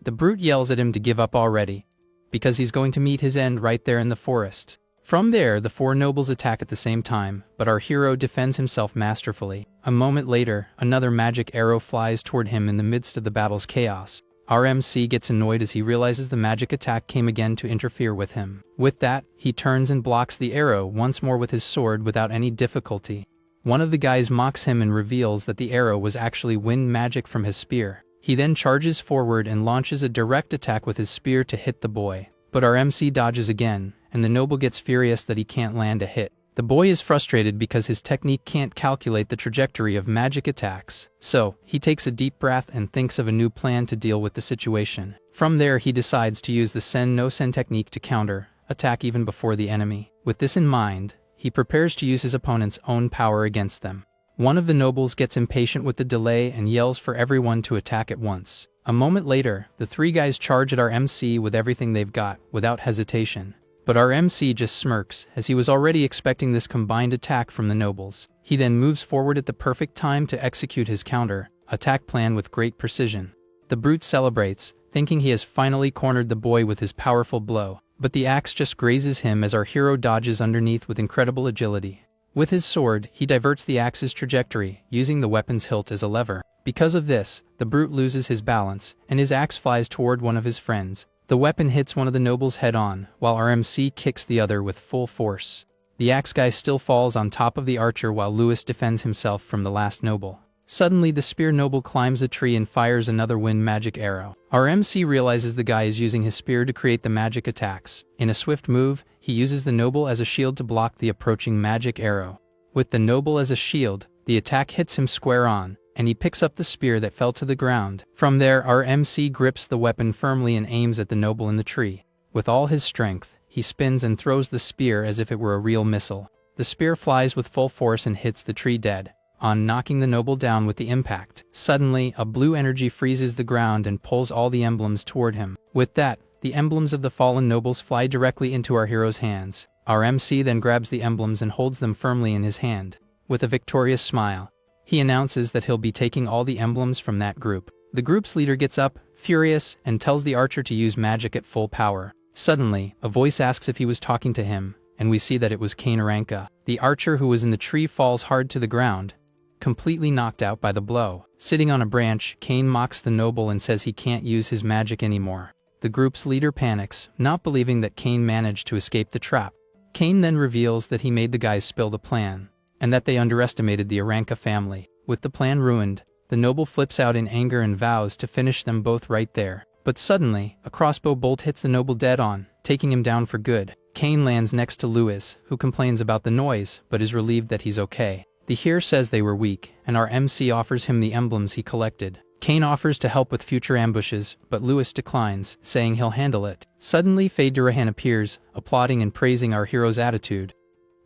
The brute yells at him to give up already, because he's going to meet his end right there in the forest. From there, the 4 nobles attack at the same time, but our hero defends himself masterfully. A moment later, another magic arrow flies toward him in the midst of the battle's chaos. Our MC gets annoyed as he realizes the magic attack came again to interfere with him. With that, he turns and blocks the arrow once more with his sword without any difficulty. One of the guys mocks him and reveals that the arrow was actually wind magic from his spear. He then charges forward and launches a direct attack with his spear to hit the boy. But our MC dodges again, and the noble gets furious that he can't land a hit. The boy is frustrated because his technique can't calculate the trajectory of magic attacks. So, he takes a deep breath and thinks of a new plan to deal with the situation. From there, he decides to use the sen-no-sen technique to counter attack even before the enemy. With this in mind, he prepares to use his opponent's own power against them. One of the nobles gets impatient with the delay and yells for everyone to attack at once. A moment later, the 3 guys charge at our MC with everything they've got, without hesitation. But our MC just smirks, as he was already expecting this combined attack from the nobles. He then moves forward at the perfect time to execute his counter-attack plan with great precision. The brute celebrates, thinking he has finally cornered the boy with his powerful blow, but the axe just grazes him as our hero dodges underneath with incredible agility. With his sword, he diverts the axe's trajectory, using the weapon's hilt as a lever. Because of this, the brute loses his balance, and his axe flies toward one of his friends. The weapon hits one of the nobles head-on, while our MC kicks the other with full force. The axe guy still falls on top of the archer while Lewis defends himself from the last noble. Suddenly, the spear noble climbs a tree and fires another wind magic arrow. Our MC realizes the guy is using his spear to create the magic attacks. In a swift move, he uses the noble as a shield to block the approaching magic arrow. With the noble as a shield, the attack hits him square on, and he picks up the spear that fell to the ground. From there, our MC grips the weapon firmly and aims at the noble in the tree. With all his strength, he spins and throws the spear as if it were a real missile. The spear flies with full force and hits the tree dead, on knocking the noble down with the impact. Suddenly, a blue energy freezes the ground and pulls all the emblems toward him. With that, the emblems of the fallen nobles fly directly into our hero's hands. Our MC then grabs the emblems and holds them firmly in his hand. With a victorious smile, he announces that he'll be taking all the emblems from that group. The group's leader gets up, furious, and tells the archer to use magic at full power. Suddenly, a voice asks if he was talking to him, and we see that it was Cain Aranka. The archer who was in the tree falls hard to the ground, completely knocked out by the blow. Sitting on a branch, Cain mocks the noble and says he can't use his magic anymore. The group's leader panics, not believing that Cain managed to escape the trap. Cain then reveals that he made the guys spill the plan, and that they underestimated the Aranka family. With the plan ruined, the noble flips out in anger and vows to finish them both right there. But suddenly, a crossbow bolt hits the noble dead on, taking him down for good. Cain lands next to Lewis, who complains about the noise, but is relieved that he's okay. The heer says they were weak, and our MC offers him the emblems he collected. Cain offers to help with future ambushes, but Lewis declines, saying he'll handle it. Suddenly, Faye Durahan appears, applauding and praising our hero's attitude.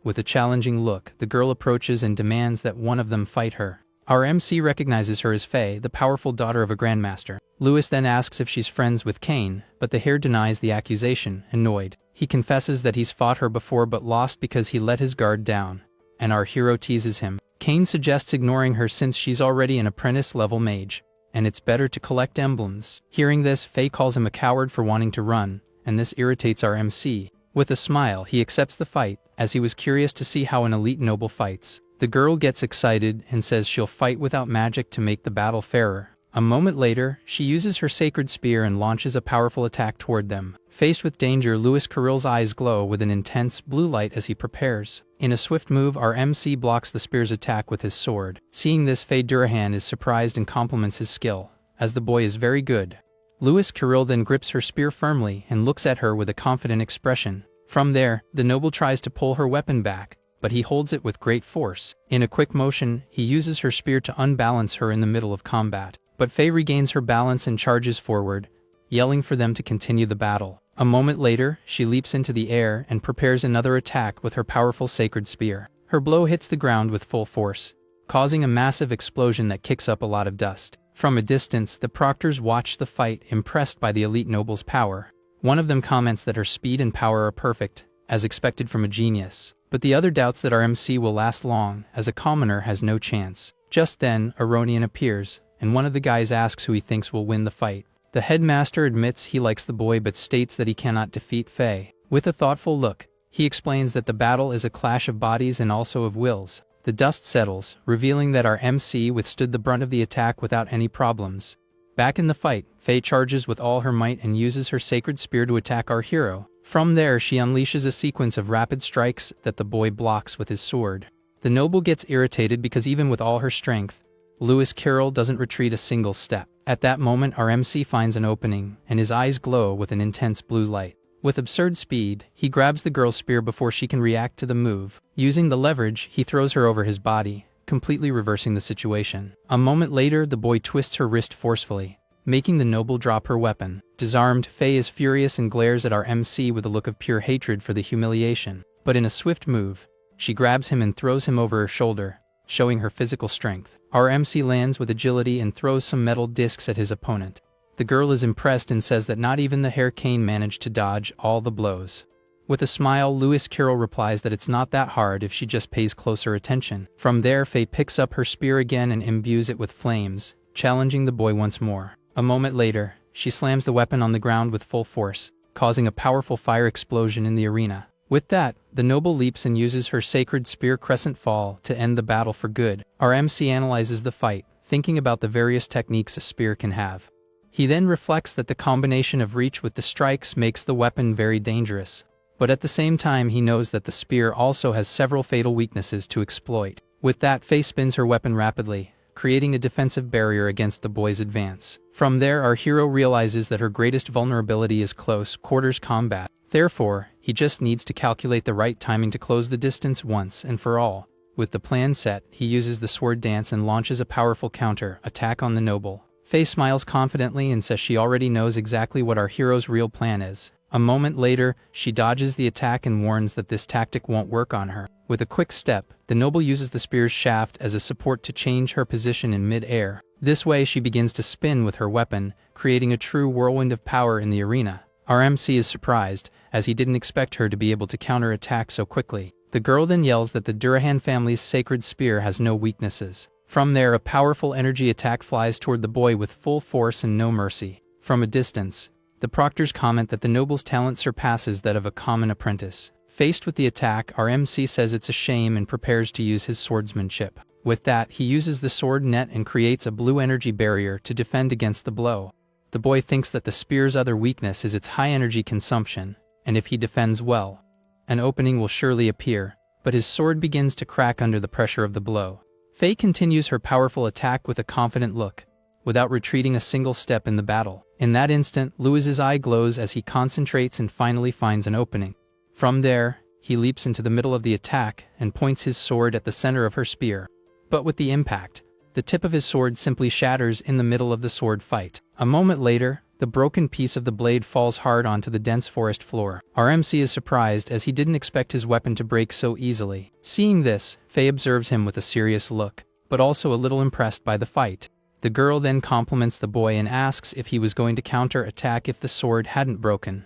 With a challenging look, the girl approaches and demands that one of them fight her. Our MC recognizes her as Faye, the powerful daughter of a grandmaster. Lewis then asks if she's friends with Cain, but the heer denies the accusation, annoyed. He confesses that he's fought her before but lost because he let his guard down, and our hero teases him. Cain suggests ignoring her since she's already an apprentice-level mage, and it's better to collect emblems. Hearing this, Faye calls him a coward for wanting to run, and this irritates our MC. With a smile, he accepts the fight, as he was curious to see how an elite noble fights. The girl gets excited and says she'll fight without magic to make the battle fairer. A moment later, she uses her sacred spear and launches a powerful attack toward them. Faced with danger, Lewis Carrill's eyes glow with an intense blue light as he prepares. In a swift move, our MC blocks the spear's attack with his sword. Seeing this, Faye Durahan is surprised and compliments his skill, as the boy is very good. Lewis Carrill then grips her spear firmly and looks at her with a confident expression. From there, the noble tries to pull her weapon back, but he holds it with great force. In a quick motion, he uses her spear to unbalance her in the middle of combat. But Faye regains her balance and charges forward, yelling for them to continue the battle. A moment later, she leaps into the air and prepares another attack with her powerful sacred spear. Her blow hits the ground with full force, causing a massive explosion that kicks up a lot of dust. From a distance, the proctors watch the fight, impressed by the elite noble's power. One of them comments that her speed and power are perfect, as expected from a genius. But the other doubts that our MC will last long, as a commoner has no chance. Just then, Aronian appears, and one of the guys asks who he thinks will win the fight. The headmaster admits he likes the boy but states that he cannot defeat Faye. With a thoughtful look, he explains that the battle is a clash of bodies and also of wills. The dust settles, revealing that our MC withstood the brunt of the attack without any problems. Back in the fight, Faye charges with all her might and uses her sacred spear to attack our hero. From there, she unleashes a sequence of rapid strikes that the boy blocks with his sword. The noble gets irritated because even with all her strength, Lewis Carrill doesn't retreat a single step. At that moment, our MC finds an opening, and his eyes glow with an intense blue light. With absurd speed, he grabs the girl's spear before she can react to the move. Using the leverage, he throws her over his body, completely reversing the situation. A moment later, the boy twists her wrist forcefully, making the noble drop her weapon. Disarmed, Faye is furious and glares at our MC with a look of pure hatred for the humiliation. But in a swift move, she grabs him and throws him over her shoulder, showing her physical strength. Our MC lands with agility and throws some metal discs at his opponent. The girl is impressed and says that not even the Herr Cain managed to dodge all the blows. With a smile, Lewis Carrill replies that it's not that hard if she just pays closer attention. From there, Faye picks up her spear again and imbues it with flames, challenging the boy once more. A moment later, she slams the weapon on the ground with full force, causing a powerful fire explosion in the arena. With that, the noble leaps and uses her sacred spear crescent fall to end the battle for good. Our MC analyzes the fight, thinking about the various techniques a spear can have. He then reflects that the combination of reach with the strikes makes the weapon very dangerous. But at the same time, he knows that the spear also has several fatal weaknesses to exploit. With that, Faye spins her weapon rapidly, creating a defensive barrier against the boy's advance. From there, our hero realizes that her greatest vulnerability is close quarters combat. Therefore, he just needs to calculate the right timing to close the distance once and for all. With the plan set, he uses the sword dance and launches a powerful counter attack on the noble. Faye smiles confidently and says she already knows exactly what our hero's real plan is. A moment later, she dodges the attack and warns that this tactic won't work on her. With a quick step, the noble uses the spear's shaft as a support to change her position in mid-air. This way she begins to spin with her weapon, creating a true whirlwind of power in the arena. Our MC is surprised, as he didn't expect her to be able to counter-attack so quickly. The girl then yells that the Durahan family's sacred spear has no weaknesses. From there, a powerful energy attack flies toward the boy with full force and no mercy. From a distance, the proctors comment that the noble's talent surpasses that of a common apprentice. Faced with the attack, our MC says it's a shame and prepares to use his swordsmanship. With that, he uses the sword net and creates a blue energy barrier to defend against the blow. The boy thinks that the spear's other weakness is its high energy consumption, and if he defends well, an opening will surely appear, but his sword begins to crack under the pressure of the blow. Faye continues her powerful attack with a confident look, without retreating a single step in the battle. In that instant, Louis's eye glows as he concentrates and finally finds an opening. From there, he leaps into the middle of the attack and points his sword at the center of her spear. But with the impact, the tip of his sword simply shatters in the middle of the sword fight. A moment later, the broken piece of the blade falls hard onto the dense forest floor. Our MC is surprised as he didn't expect his weapon to break so easily. Seeing this, Faye observes him with a serious look, but also a little impressed by the fight. The girl then compliments the boy and asks if he was going to counter-attack if the sword hadn't broken.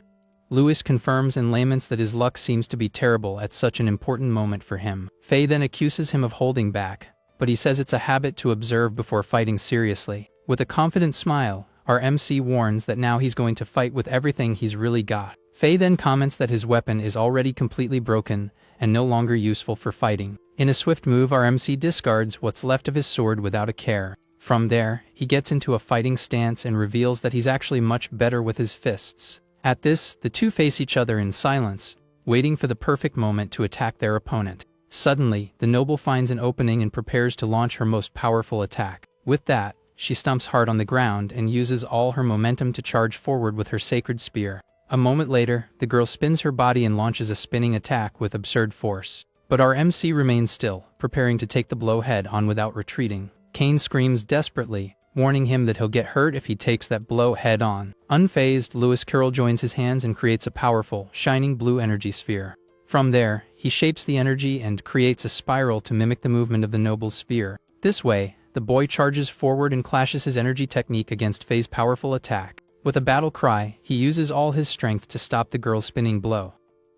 Louis confirms and laments that his luck seems to be terrible at such an important moment for him. Faye then accuses him of holding back, but he says it's a habit to observe before fighting seriously. With a confident smile, our MC warns that now he's going to fight with everything he's really got. Faye then comments that his weapon is already completely broken and no longer useful for fighting. In a swift move, our MC discards what's left of his sword without a care. From there, he gets into a fighting stance and reveals that he's actually much better with his fists. At this, the two face each other in silence, waiting for the perfect moment to attack their opponent. Suddenly, the noble finds an opening and prepares to launch her most powerful attack. With that, she stumps hard on the ground and uses all her momentum to charge forward with her sacred spear. A moment later, the girl spins her body and launches a spinning attack with absurd force. But our MC remains still, preparing to take the blow head-on without retreating. Kane screams desperately, warning him that he'll get hurt if he takes that blow head-on. Unfazed, Louis Carroll joins his hands and creates a powerful, shining blue energy sphere. From there, he shapes the energy and creates a spiral to mimic the movement of the noble's sphere. This way, the boy charges forward and clashes his energy technique against Faye's powerful attack. With a battle cry, he uses all his strength to stop the girl's spinning blow.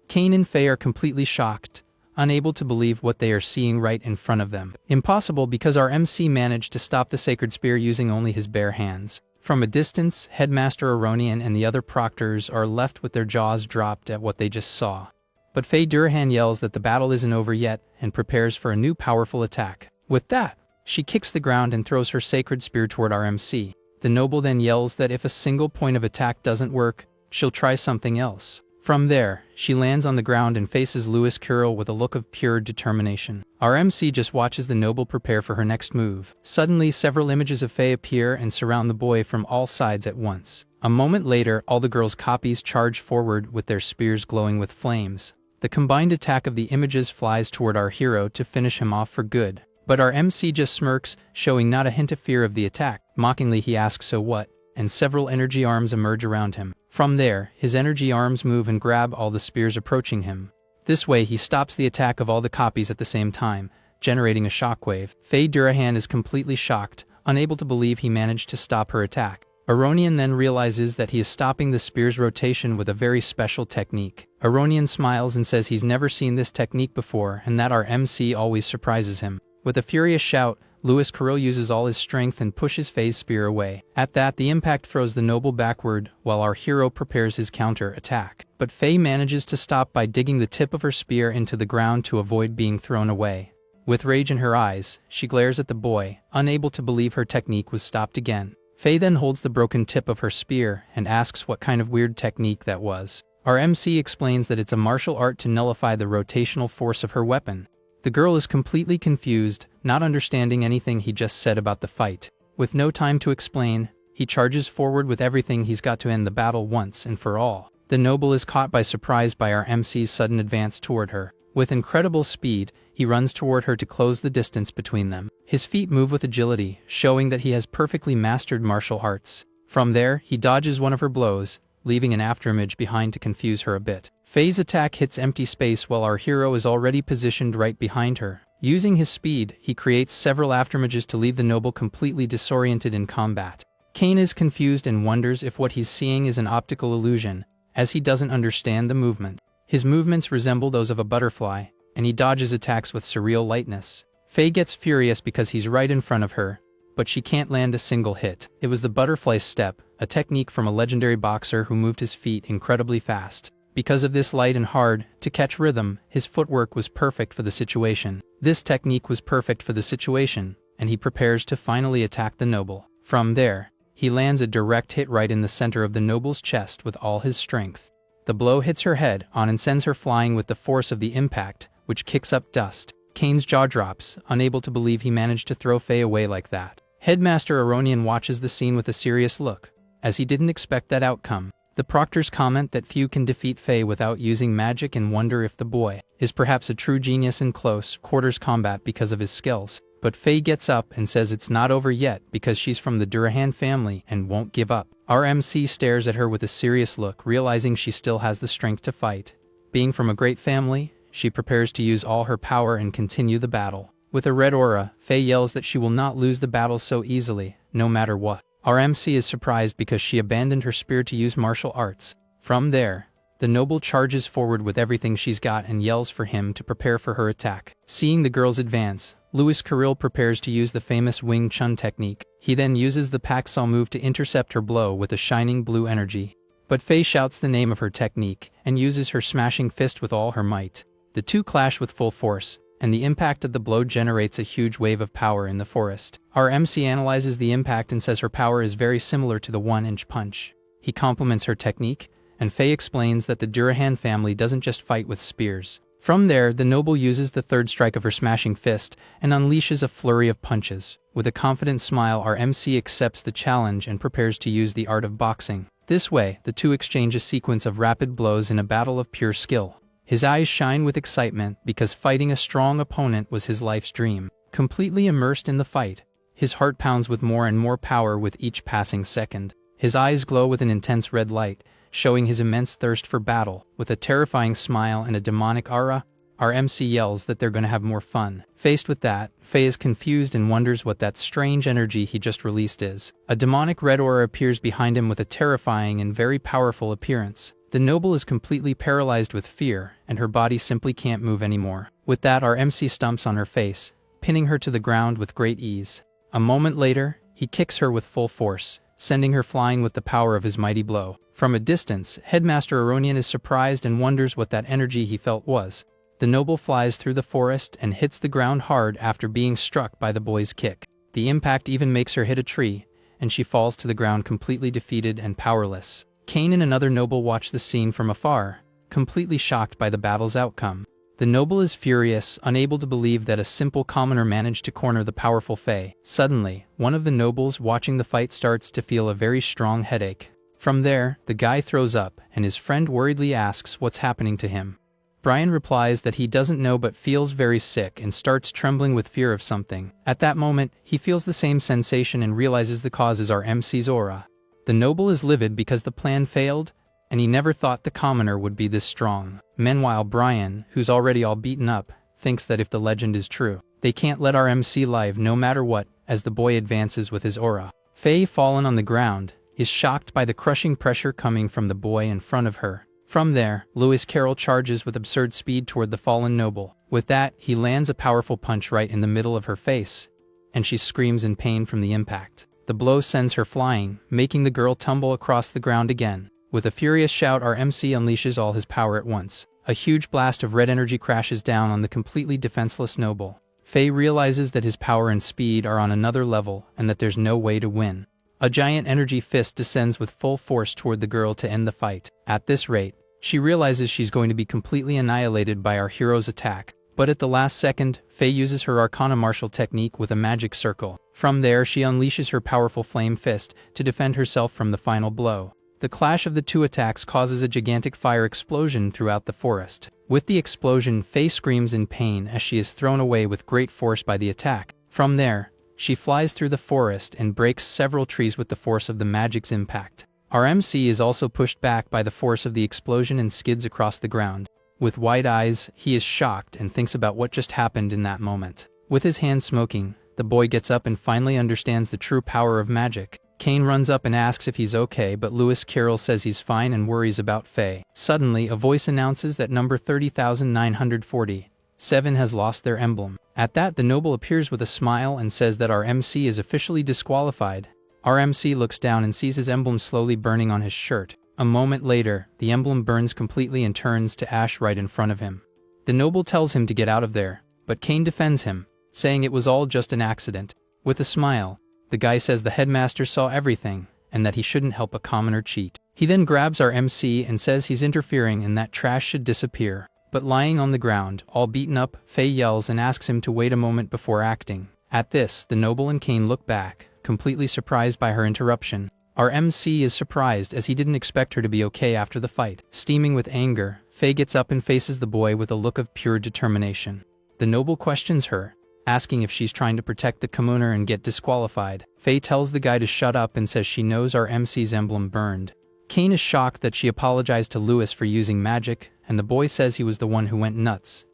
Kane and Faye are completely shocked, unable to believe what they are seeing right in front of them. Impossible because our MC managed to stop the sacred spear using only his bare hands. From a distance, Headmaster Aronian and the other proctors are left with their jaws dropped at what they just saw. But Faye Durahan yells that the battle isn't over yet and prepares for a new powerful attack. With that, she kicks the ground and throws her sacred spear toward our MC. The noble then yells that if a single point of attack doesn't work, she'll try something else. From there, she lands on the ground and faces Louis Carroll with a look of pure determination. Our MC just watches the noble prepare for her next move. Suddenly, several images of Faye appear and surround the boy from all sides at once. A moment later, all the girls' copies charge forward with their spears glowing with flames. The combined attack of the images flies toward our hero to finish him off for good. But our MC just smirks, showing not a hint of fear of the attack. Mockingly he asks so what, and several energy arms emerge around him. From there, his energy arms move and grab all the spears approaching him. This way he stops the attack of all the copies at the same time, generating a shockwave. Faye Durahan is completely shocked, unable to believe he managed to stop her attack. Aronian then realizes that he is stopping the spear's rotation with a very special technique. Aronian smiles and says he's never seen this technique before and that our MC always surprises him. With a furious shout, Louis Carroll uses all his strength and pushes Faye's spear away. At that, the impact throws the noble backward while our hero prepares his counter-attack. But Faye manages to stop by digging the tip of her spear into the ground to avoid being thrown away. With rage in her eyes, she glares at the boy, unable to believe her technique was stopped again. Faye then holds the broken tip of her spear and asks what kind of weird technique that was. Our MC explains that it's a martial art to nullify the rotational force of her weapon. The girl is completely confused, not understanding anything he just said about the fight. With no time to explain, he charges forward with everything he's got to end the battle once and for all. The noble is caught by surprise by our MC's sudden advance toward her. With incredible speed, he runs toward her to close the distance between them. His feet move with agility, showing that he has perfectly mastered martial arts. From there, he dodges one of her blows, leaving an afterimage behind to confuse her a bit. Faye's attack hits empty space while our hero is already positioned right behind her. Using his speed, he creates several afterimages to leave the noble completely disoriented in combat. Kane is confused and wonders if what he's seeing is an optical illusion, as he doesn't understand the movement. His movements resemble those of a butterfly, and he dodges attacks with surreal lightness. Faye gets furious because he's right in front of her, but she can't land a single hit. It was the butterfly step, a technique from a legendary boxer who moved his feet incredibly fast. Because of this light and hard to catch rhythm, his footwork was perfect for the situation. This technique was perfect for the situation, and he prepares to finally attack the noble. From there, he lands a direct hit right in the center of the noble's chest with all his strength. The blow hits her head on and sends her flying with the force of the impact, which kicks up dust. Kane's jaw drops, unable to believe he managed to throw Faye away like that. Headmaster Aronian watches the scene with a serious look, as he didn't expect that outcome. The proctors comment that few can defeat Faye without using magic and wonder if the boy is perhaps a true genius in close quarters combat because of his skills. But Faye gets up and says it's not over yet because she's from the Durahan family and won't give up. Our MC stares at her with a serious look, realizing she still has the strength to fight. Being from a great family, she prepares to use all her power and continue the battle. With a red aura, Faye yells that she will not lose the battle so easily, no matter what. Our MC is surprised because she abandoned her spear to use martial arts. From there, the noble charges forward with everything she's got and yells for him to prepare for her attack. Seeing the girls advance, Louis Kirill prepares to use the famous Wing Chun technique. He then uses the Paxal move to intercept her blow with a shining blue energy. But Faye shouts the name of her technique and uses her smashing fist with all her might. The two clash with full force, and the impact of the blow generates a huge wave of power in the forest. Our MC analyzes the impact and says her power is very similar to the 1-inch punch. He compliments her technique, and Faye explains that the Durahan family doesn't just fight with spears. From there, the noble uses the third strike of her smashing fist and unleashes a flurry of punches. With a confident smile, our MC accepts the challenge and prepares to use the art of boxing. This way, the two exchange a sequence of rapid blows in a battle of pure skill. His eyes shine with excitement because fighting a strong opponent was his life's dream. Completely immersed in the fight, his heart pounds with more and more power with each passing second. His eyes glow with an intense red light, showing his immense thirst for battle. With a terrifying smile and a demonic aura, our MC yells that they're gonna have more fun. Faced with that, Faye is confused and wonders what that strange energy he just released is. A demonic red aura appears behind him with a terrifying and very powerful appearance. The noble is completely paralyzed with fear, and her body simply can't move anymore. With that, our MC stumps on her face, pinning her to the ground with great ease. A moment later, he kicks her with full force, sending her flying with the power of his mighty blow. From a distance, Headmaster Aronian is surprised and wonders what that energy he felt was. The noble flies through the forest and hits the ground hard after being struck by the boy's kick. The impact even makes her hit a tree, and she falls to the ground completely defeated and powerless. Kane and another noble watch the scene from afar, completely shocked by the battle's outcome. The noble is furious, unable to believe that a simple commoner managed to corner the powerful Faye. Suddenly, one of the nobles watching the fight starts to feel a very strong headache. From there, the guy throws up, and his friend worriedly asks what's happening to him. Brian replies that he doesn't know but feels very sick and starts trembling with fear of something. At that moment, he feels the same sensation and realizes the cause is our MC's aura. The noble is livid because the plan failed, and he never thought the commoner would be this strong. Meanwhile, Brian, who's already all beaten up, thinks that if the legend is true, they can't let our MC live no matter what, as the boy advances with his aura. Faye, fallen on the ground, is shocked by the crushing pressure coming from the boy in front of her. From there, Lewis Carroll charges with absurd speed toward the fallen noble. With that, he lands a powerful punch right in the middle of her face, and she screams in pain from the impact. The blow sends her flying, making the girl tumble across the ground again. With a furious shout, our MC unleashes all his power at once. A huge blast of red energy crashes down on the completely defenseless noble. Faye realizes that his power and speed are on another level and that there's no way to win. A giant energy fist descends with full force toward the girl to end the fight. At this rate, she realizes she's going to be completely annihilated by our hero's attack. But at the last second, Faye uses her Arcana martial technique with a magic circle. From there, she unleashes her powerful flame fist to defend herself from the final blow. The clash of the two attacks causes a gigantic fire explosion throughout the forest. With the explosion, Faye screams in pain as she is thrown away with great force by the attack. From there, she flies through the forest and breaks several trees with the force of the magic's impact. Our MC is also pushed back by the force of the explosion and skids across the ground. With wide eyes, he is shocked and thinks about what just happened in that moment. With his hands smoking, the boy gets up and finally understands the true power of magic. Kane runs up and asks if he's okay, but Lewis Carroll says he's fine and worries about Faye. Suddenly, a voice announces that number 30,947 has lost their emblem. At that, the noble appears with a smile and says that our MC is officially disqualified. Our MC looks down and sees his emblem slowly burning on his shirt. A moment later, the emblem burns completely and turns to ash right in front of him. The noble tells him to get out of there, but Kane defends him, saying it was all just an accident. With a smile, the guy says the headmaster saw everything, and that he shouldn't help a commoner cheat. He then grabs our MC and says he's interfering and that trash should disappear. But lying on the ground, all beaten up, Faye yells and asks him to wait a moment before acting. At this, the noble and Kane look back, completely surprised by her interruption. Our MC is surprised as he didn't expect her to be okay after the fight. Steaming with anger, Faye gets up and faces the boy with a look of pure determination. The noble questions her, asking if she's trying to protect the commoner and get disqualified. Faye tells the guy to shut up and says she knows our MC's emblem burned. Kane is shocked that she apologized to Lewis for using magic, and the boy says he was the one who went nuts.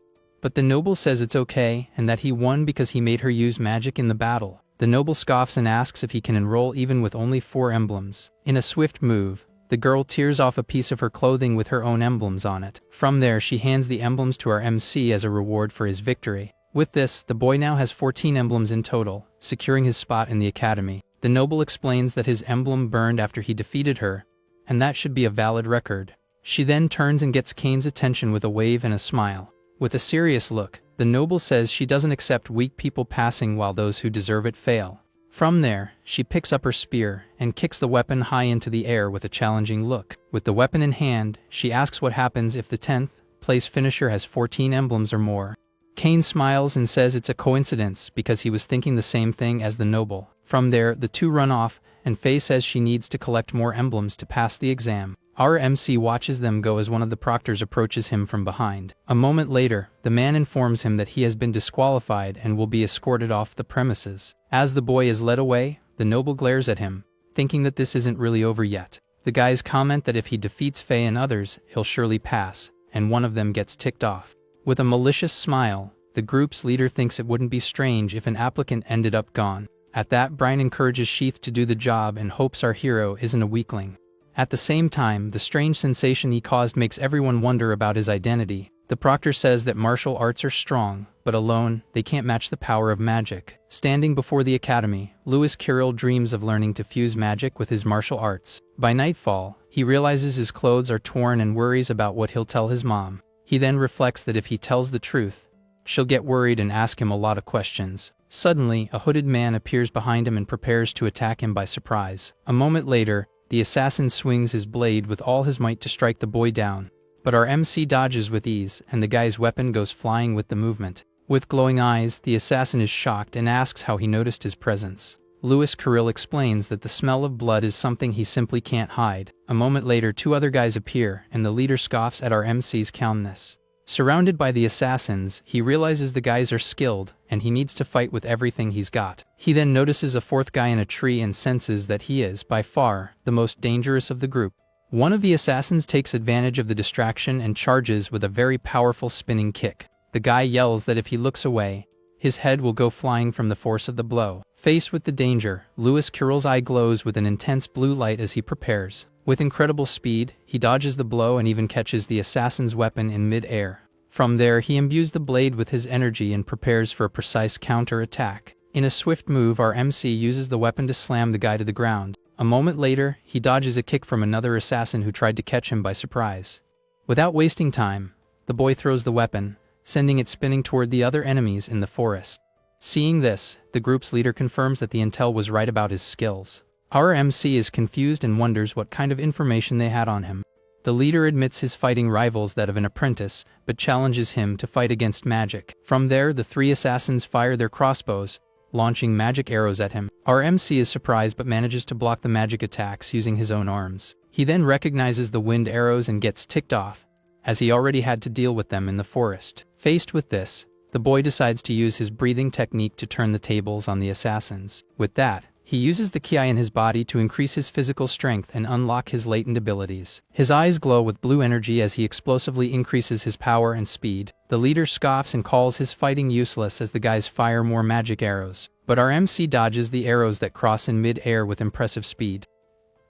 But the noble says it's okay and that he won because he made her use magic in the battle. The noble scoffs and asks if he can enroll even with only 4 emblems. In a swift move, the girl tears off a piece of her clothing with her own emblems on it. From there, she hands the emblems to our MC as a reward for his victory. With this, the boy now has 14 emblems in total, securing his spot in the academy. The noble explains that his emblem burned after he defeated her, and that should be a valid record. She then turns and gets Kane's attention with a wave and a smile. With a serious look, the noble says she doesn't accept weak people passing while those who deserve it fail. From there, she picks up her spear and kicks the weapon high into the air with a challenging look. With the weapon in hand, she asks what happens if the 10th place finisher has 14 emblems or more. Kane smiles and says it's a coincidence because he was thinking the same thing as the noble. From there, the two run off, and Faye says she needs to collect more emblems to pass the exam. Our MC watches them go as one of the proctors approaches him from behind. A moment later, the man informs him that he has been disqualified and will be escorted off the premises. As the boy is led away, the noble glares at him, thinking that this isn't really over yet. The guys comment that if he defeats Faye and others, he'll surely pass, and one of them gets ticked off. With a malicious smile, the group's leader thinks it wouldn't be strange if an applicant ended up gone. At that, Brian encourages Sheath to do the job and hopes our hero isn't a weakling. At the same time, the strange sensation he caused makes everyone wonder about his identity. The proctor says that martial arts are strong, but alone, they can't match the power of magic. Standing before the academy, Lewis Carroll dreams of learning to fuse magic with his martial arts. By nightfall, he realizes his clothes are torn and worries about what he'll tell his mom. He then reflects that if he tells the truth, she'll get worried and ask him a lot of questions. Suddenly, a hooded man appears behind him and prepares to attack him by surprise. A moment later, the assassin swings his blade with all his might to strike the boy down. But our MC dodges with ease, and the guy's weapon goes flying with the movement. With glowing eyes, the assassin is shocked and asks how he noticed his presence. Lewis Carroll explains that the smell of blood is something he simply can't hide. A moment later, 2 other guys appear, and the leader scoffs at our MC's calmness. Surrounded by the assassins, he realizes the guys are skilled, and he needs to fight with everything he's got. He then notices a 4th guy in a tree and senses that he is, by far, the most dangerous of the group. One of the assassins takes advantage of the distraction and charges with a very powerful spinning kick. The guy yells that if he looks away, his head will go flying from the force of the blow. Faced with the danger, Lewis Carroll's eye glows with an intense blue light as he prepares. With incredible speed, he dodges the blow and even catches the assassin's weapon in mid-air. From there, he imbues the blade with his energy and prepares for a precise counter-attack. In a swift move, our MC uses the weapon to slam the guy to the ground. A moment later, he dodges a kick from another assassin who tried to catch him by surprise. Without wasting time, the boy throws the weapon, sending it spinning toward the other enemies in the forest. Seeing this, the group's leader confirms that the intel was right about his skills. Our MC is confused and wonders what kind of information they had on him. The leader admits his fighting rivals that of an apprentice, but challenges him to fight against magic. From there, the 3 assassins fire their crossbows, launching magic arrows at him. Our MC is surprised but manages to block the magic attacks using his own arms. He then recognizes the wind arrows and gets ticked off, as he already had to deal with them in the forest. Faced with this, the boy decides to use his breathing technique to turn the tables on the assassins. With that, he uses the ki in his body to increase his physical strength and unlock his latent abilities. His eyes glow with blue energy as he explosively increases his power and speed. The leader scoffs and calls his fighting useless as the guys fire more magic arrows. But our MC dodges the arrows that cross in mid-air with impressive speed.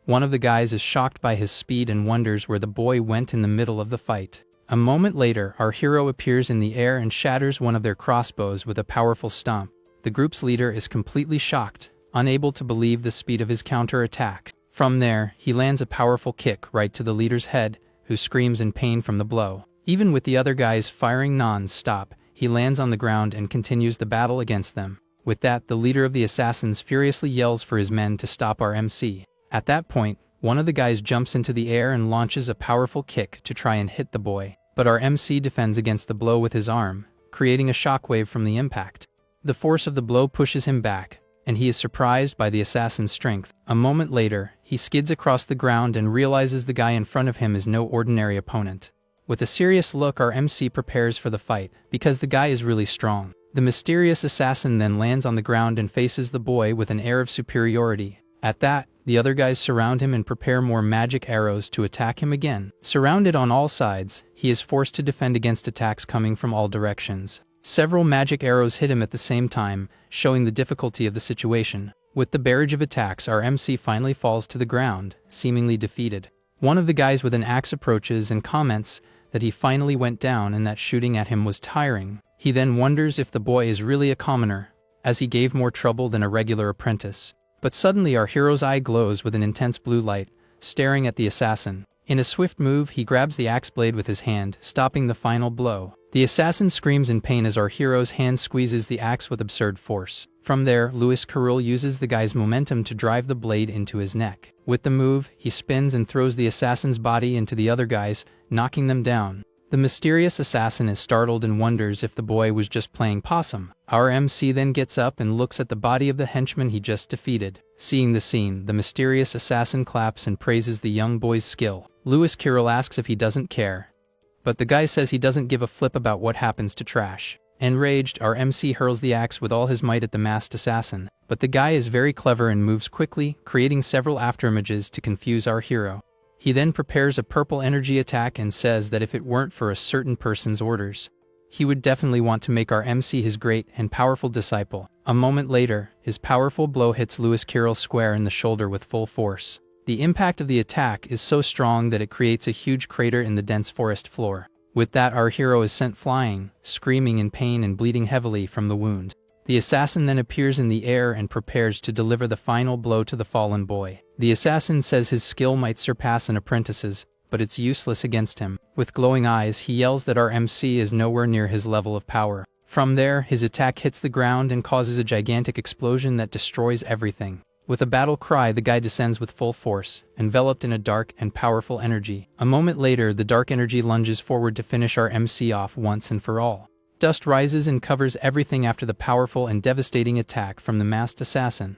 One of the guys is shocked by his speed and wonders where the boy went in the middle of the fight. A moment later, our hero appears in the air and shatters one of their crossbows with a powerful stomp. The group's leader is completely shocked, unable to believe the speed of his counter-attack. From there, he lands a powerful kick right to the leader's head, who screams in pain from the blow. Even with the other guys firing non-stop, he lands on the ground and continues the battle against them. With that, the leader of the assassins furiously yells for his men to stop our MC. At that point, one of the guys jumps into the air and launches a powerful kick to try and hit the boy. But our MC defends against the blow with his arm, creating a shockwave from the impact. The force of the blow pushes him back, and he is surprised by the assassin's strength. A moment later, he skids across the ground and realizes the guy in front of him is no ordinary opponent. With a serious look, our MC prepares for the fight, because the guy is really strong. The mysterious assassin then lands on the ground and faces the boy with an air of superiority. At that, the other guys surround him and prepare more magic arrows to attack him again. Surrounded on all sides, he is forced to defend against attacks coming from all directions. Several magic arrows hit him at the same time, showing the difficulty of the situation. With the barrage of attacks, our MC finally falls to the ground, seemingly defeated. One of the guys with an axe approaches and comments that he finally went down and that shooting at him was tiring. He then wonders if the boy is really a commoner, as he gave more trouble than a regular apprentice. But suddenly our hero's eye glows with an intense blue light, staring at the assassin. In a swift move, he grabs the axe blade with his hand, stopping the final blow. The assassin screams in pain as our hero's hand squeezes the axe with absurd force. From there, Lewis Carroll uses the guy's momentum to drive the blade into his neck. With the move, he spins and throws the assassin's body into the other guys, knocking them down. The mysterious assassin is startled and wonders if the boy was just playing possum. Our MC then gets up and looks at the body of the henchman he just defeated. Seeing the scene, the mysterious assassin claps and praises the young boy's skill. Lewis Carroll asks if he doesn't care, but the guy says he doesn't give a flip about what happens to trash. Enraged, our MC hurls the axe with all his might at the masked assassin, but the guy is very clever and moves quickly, creating several afterimages to confuse our hero. He then prepares a purple energy attack and says that if it weren't for a certain person's orders, he would definitely want to make our MC his great and powerful disciple. A moment later, his powerful blow hits Lewis Carroll square in the shoulder with full force. The impact of the attack is so strong that it creates a huge crater in the dense forest floor. With that, our hero is sent flying, screaming in pain and bleeding heavily from the wound. The assassin then appears in the air and prepares to deliver the final blow to the fallen boy. The assassin says his skill might surpass an apprentice's, but it's useless against him. With glowing eyes, he yells that our MC is nowhere near his level of power. From there, his attack hits the ground and causes a gigantic explosion that destroys everything. With a battle cry, the guy descends with full force, enveloped in a dark and powerful energy. A moment later, the dark energy lunges forward to finish our MC off once and for all. Dust rises and covers everything after the powerful and devastating attack from the masked assassin.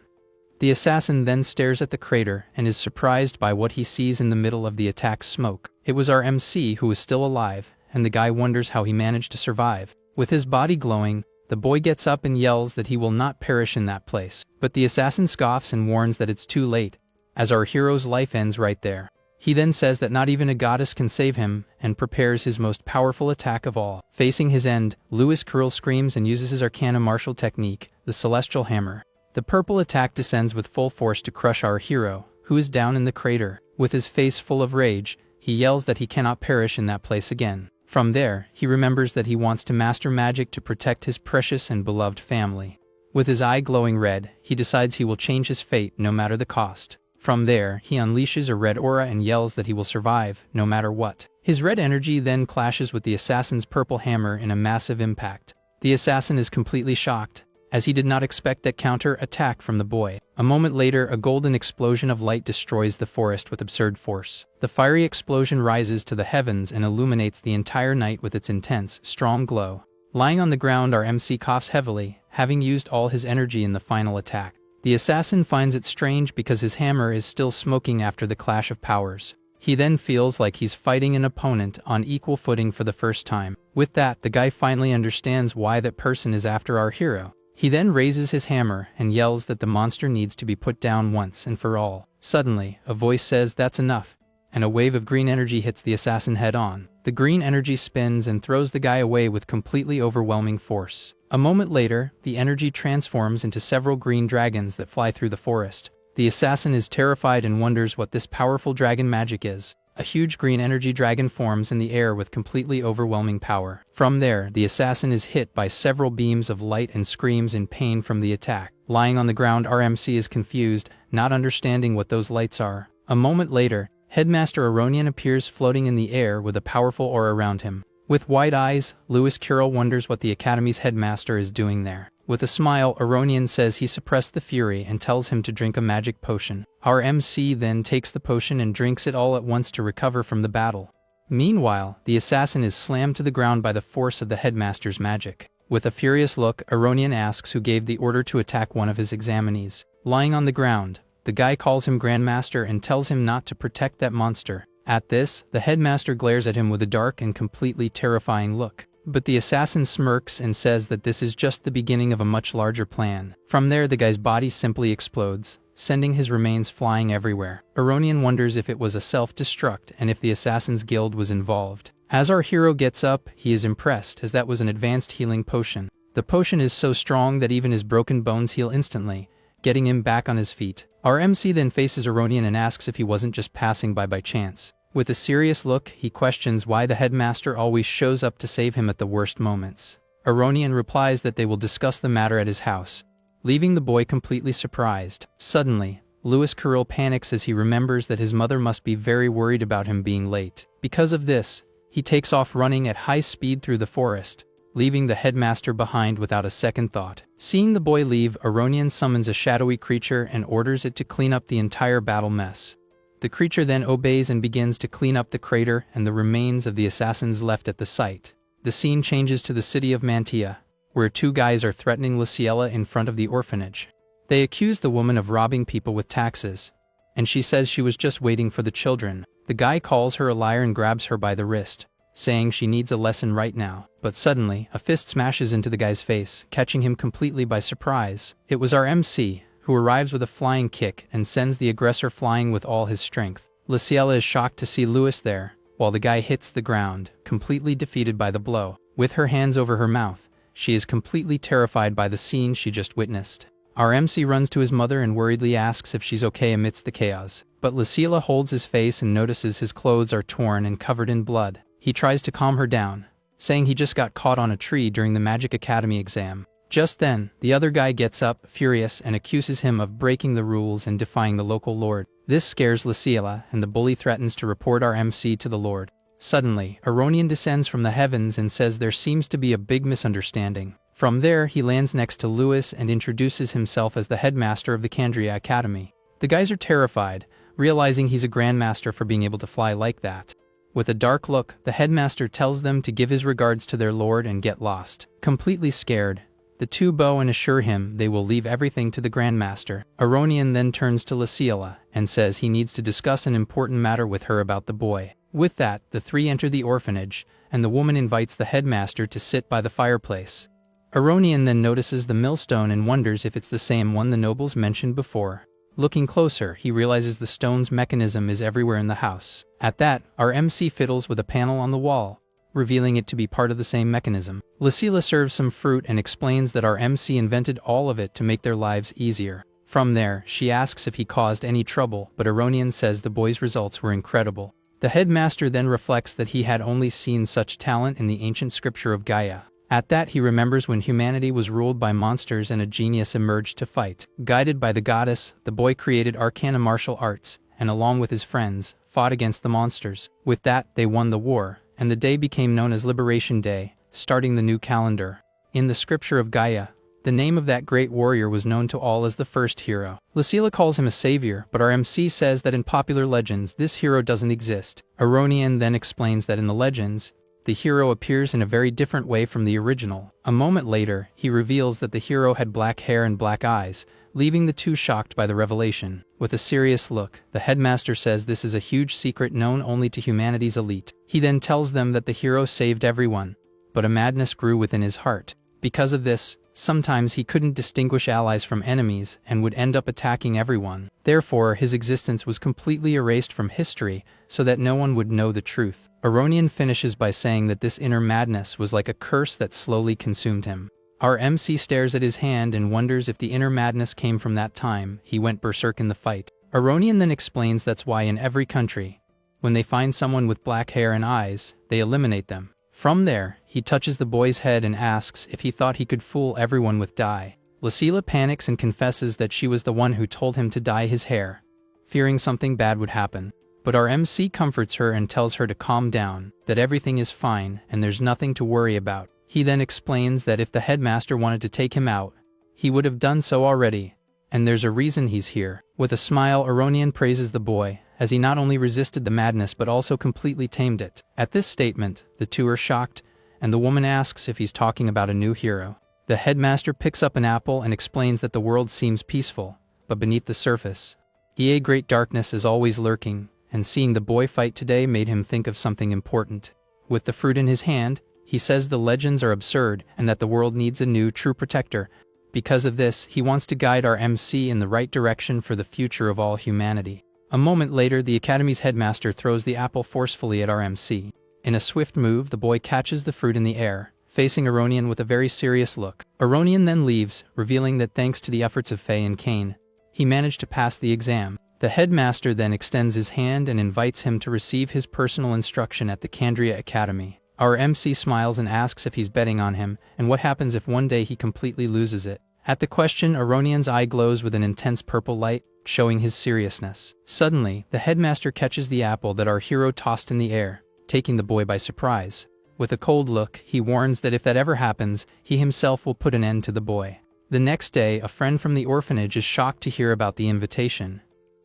The assassin then stares at the crater and is surprised by what he sees in the middle of the attack's smoke. It was our MC who was still alive, and the guy wonders how he managed to survive. With his body glowing, the boy gets up and yells that he will not perish in that place. But the assassin scoffs and warns that it's too late, as our hero's life ends right there. He then says that not even a goddess can save him, and prepares his most powerful attack of all. Facing his end, Lewis Carroll screams and uses his arcana martial technique, the Celestial Hammer. The purple attack descends with full force to crush our hero, who is down in the crater. With his face full of rage, he yells that he cannot perish in that place again. From there, he remembers that he wants to master magic to protect his precious and beloved family. With his eye glowing red, he decides he will change his fate no matter the cost. From there, he unleashes a red aura and yells that he will survive, no matter what. His red energy then clashes with the assassin's purple hammer in a massive impact. The assassin is completely shocked, as he did not expect that counter-attack from the boy. A moment later, a golden explosion of light destroys the forest with absurd force. The fiery explosion rises to the heavens and illuminates the entire night with its intense, strong glow. Lying on the ground, our MC coughs heavily, having used all his energy in the final attack. The assassin finds it strange because his hammer is still smoking after the clash of powers. He then feels like he's fighting an opponent on equal footing for the first time. With that, the guy finally understands why that person is after our hero. He then raises his hammer and yells that the monster needs to be put down once and for all. Suddenly, a voice says that's enough, and a wave of green energy hits the assassin head on. The green energy spins and throws the guy away with completely overwhelming force. A moment later, the energy transforms into several green dragons that fly through the forest. The assassin is terrified and wonders what this powerful dragon magic is. A huge green energy dragon forms in the air with completely overwhelming power. From there, the assassin is hit by several beams of light and screams in pain from the attack. Lying on the ground, RMC is confused, not understanding what those lights are. A moment later, Headmaster Aronian appears floating in the air with a powerful aura around him. With wide eyes, Lewis Carroll wonders what the Academy's headmaster is doing there. With a smile, Aronian says he suppressed the fury and tells him to drink a magic potion. Our MC then takes the potion and drinks it all at once to recover from the battle. Meanwhile, the assassin is slammed to the ground by the force of the headmaster's magic. With a furious look, Aronian asks who gave the order to attack one of his examinees. Lying on the ground, the guy calls him Grandmaster and tells him not to protect that monster. At this, the headmaster glares at him with a dark and completely terrifying look. But the assassin smirks and says that this is just the beginning of a much larger plan. From there, the guy's body simply explodes, sending his remains flying everywhere. Aronian wonders if it was a self-destruct and if the Assassin's Guild was involved. As our hero gets up, he is impressed as that was an advanced healing potion. The potion is so strong that even his broken bones heal instantly, getting him back on his feet. Our MC then faces Aronian and asks if he wasn't just passing by chance. With a serious look, he questions why the headmaster always shows up to save him at the worst moments. Aronian replies that they will discuss the matter at his house, leaving the boy completely surprised. Suddenly, Lewis Carroll panics as he remembers that his mother must be very worried about him being late. Because of this, he takes off running at high speed through the forest, leaving the headmaster behind without a second thought. Seeing the boy leave, Aronian summons a shadowy creature and orders it to clean up the entire battle mess. The creature then obeys and begins to clean up the crater and the remains of the assassins left at the site. The scene changes to the city of Mantia, where two guys are threatening Luciella in front of the orphanage. They accuse the woman of robbing people with taxes, and she says she was just waiting for the children. The guy calls her a liar and grabs her by the wrist, saying she needs a lesson right now. But suddenly, a fist smashes into the guy's face, catching him completely by surprise. It was our MC, who arrives with a flying kick and sends the aggressor flying with all his strength. Luciella is shocked to see Lewis there, while the guy hits the ground, completely defeated by the blow. With her hands over her mouth, she is completely terrified by the scene she just witnessed. Our MC runs to his mother and worriedly asks if she's okay amidst the chaos. But Luciella holds his face and notices his clothes are torn and covered in blood. He tries to calm her down, saying he just got caught on a tree during the Magic Academy exam. Just then, the other guy gets up, furious, and accuses him of breaking the rules and defying the local lord. This scares Luciella, and the bully threatens to report our MC to the lord. Suddenly, Aronian descends from the heavens and says there seems to be a big misunderstanding. From there, he lands next to Lewis and introduces himself as the headmaster of the Candria Academy. The guys are terrified, realizing he's a grandmaster for being able to fly like that. With a dark look, the headmaster tells them to give his regards to their lord and get lost. Completely scared, the two bow and assure him they will leave everything to the Grandmaster. Aronian then turns to Luciella and says he needs to discuss an important matter with her about the boy. With that, the three enter the orphanage, and the woman invites the headmaster to sit by the fireplace. Aronian then notices the millstone and wonders if it's the same one the nobles mentioned before. Looking closer, he realizes the stone's mechanism is everywhere in the house. At that, our MC fiddles with a panel on the wall, revealing it to be part of the same mechanism. Luciella serves some fruit and explains that our MC invented all of it to make their lives easier. From there, she asks if he caused any trouble, but Aronian says the boy's results were incredible. The headmaster then reflects that he had only seen such talent in the ancient scripture of Gaia. At that, he remembers when humanity was ruled by monsters and a genius emerged to fight. Guided by the goddess, the boy created arcana martial arts, and along with his friends, fought against the monsters. With that, they won the war, and the day became known as Liberation Day, starting the new calendar. In the scripture of Gaia, the name of that great warrior was known to all as the first hero. Luciella calls him a savior, but our MC says that in popular legends, this hero doesn't exist. Aronian then explains that in the legends, the hero appears in a very different way from the original. A moment later, he reveals that the hero had black hair and black eyes, leaving the two shocked by the revelation. With a serious look, the headmaster says this is a huge secret known only to humanity's elite. He then tells them that the hero saved everyone, but a madness grew within his heart. Because of this, sometimes he couldn't distinguish allies from enemies and would end up attacking everyone. Therefore, his existence was completely erased from history so that no one would know the truth. Aronian finishes by saying that this inner madness was like a curse that slowly consumed him. Our MC stares at his hand and wonders if the inner madness came from that time he went berserk in the fight. Aronian then explains that's why in every country, when they find someone with black hair and eyes, they eliminate them. From there, he touches the boy's head and asks if he thought he could fool everyone with dye. Lucilla panics and confesses that she was the one who told him to dye his hair, fearing something bad would happen. But our MC comforts her and tells her to calm down, that everything is fine and there's nothing to worry about. He then explains that if the headmaster wanted to take him out, he would have done so already, and there's a reason he's here. With a smile, Aronian praises the boy, as he not only resisted the madness but also completely tamed it. At this statement, the two are shocked, and the woman asks if he's talking about a new hero. The headmaster picks up an apple and explains that the world seems peaceful, but beneath the surface, a great darkness is always lurking, and seeing the boy fight today made him think of something important. With the fruit in his hand, he says the legends are absurd and that the world needs a new true protector. Because of this, he wants to guide our MC in the right direction for the future of all humanity. A moment later, the Academy's headmaster throws the apple forcefully at our MC. In a swift move, the boy catches the fruit in the air, facing Aronian with a very serious look. Aronian then leaves, revealing that thanks to the efforts of Faye and Kane, he managed to pass the exam. The headmaster then extends his hand and invites him to receive his personal instruction at the Candria Academy. Our MC smiles and asks if he's betting on him, and what happens if one day he completely loses it. At the question, Aronian's eye glows with an intense purple light, showing his seriousness. Suddenly, the headmaster catches the apple that our hero tossed in the air, taking the boy by surprise. With a cold look, he warns that if that ever happens, he himself will put an end to the boy. The next day, a friend from the orphanage is shocked to hear about the invitation.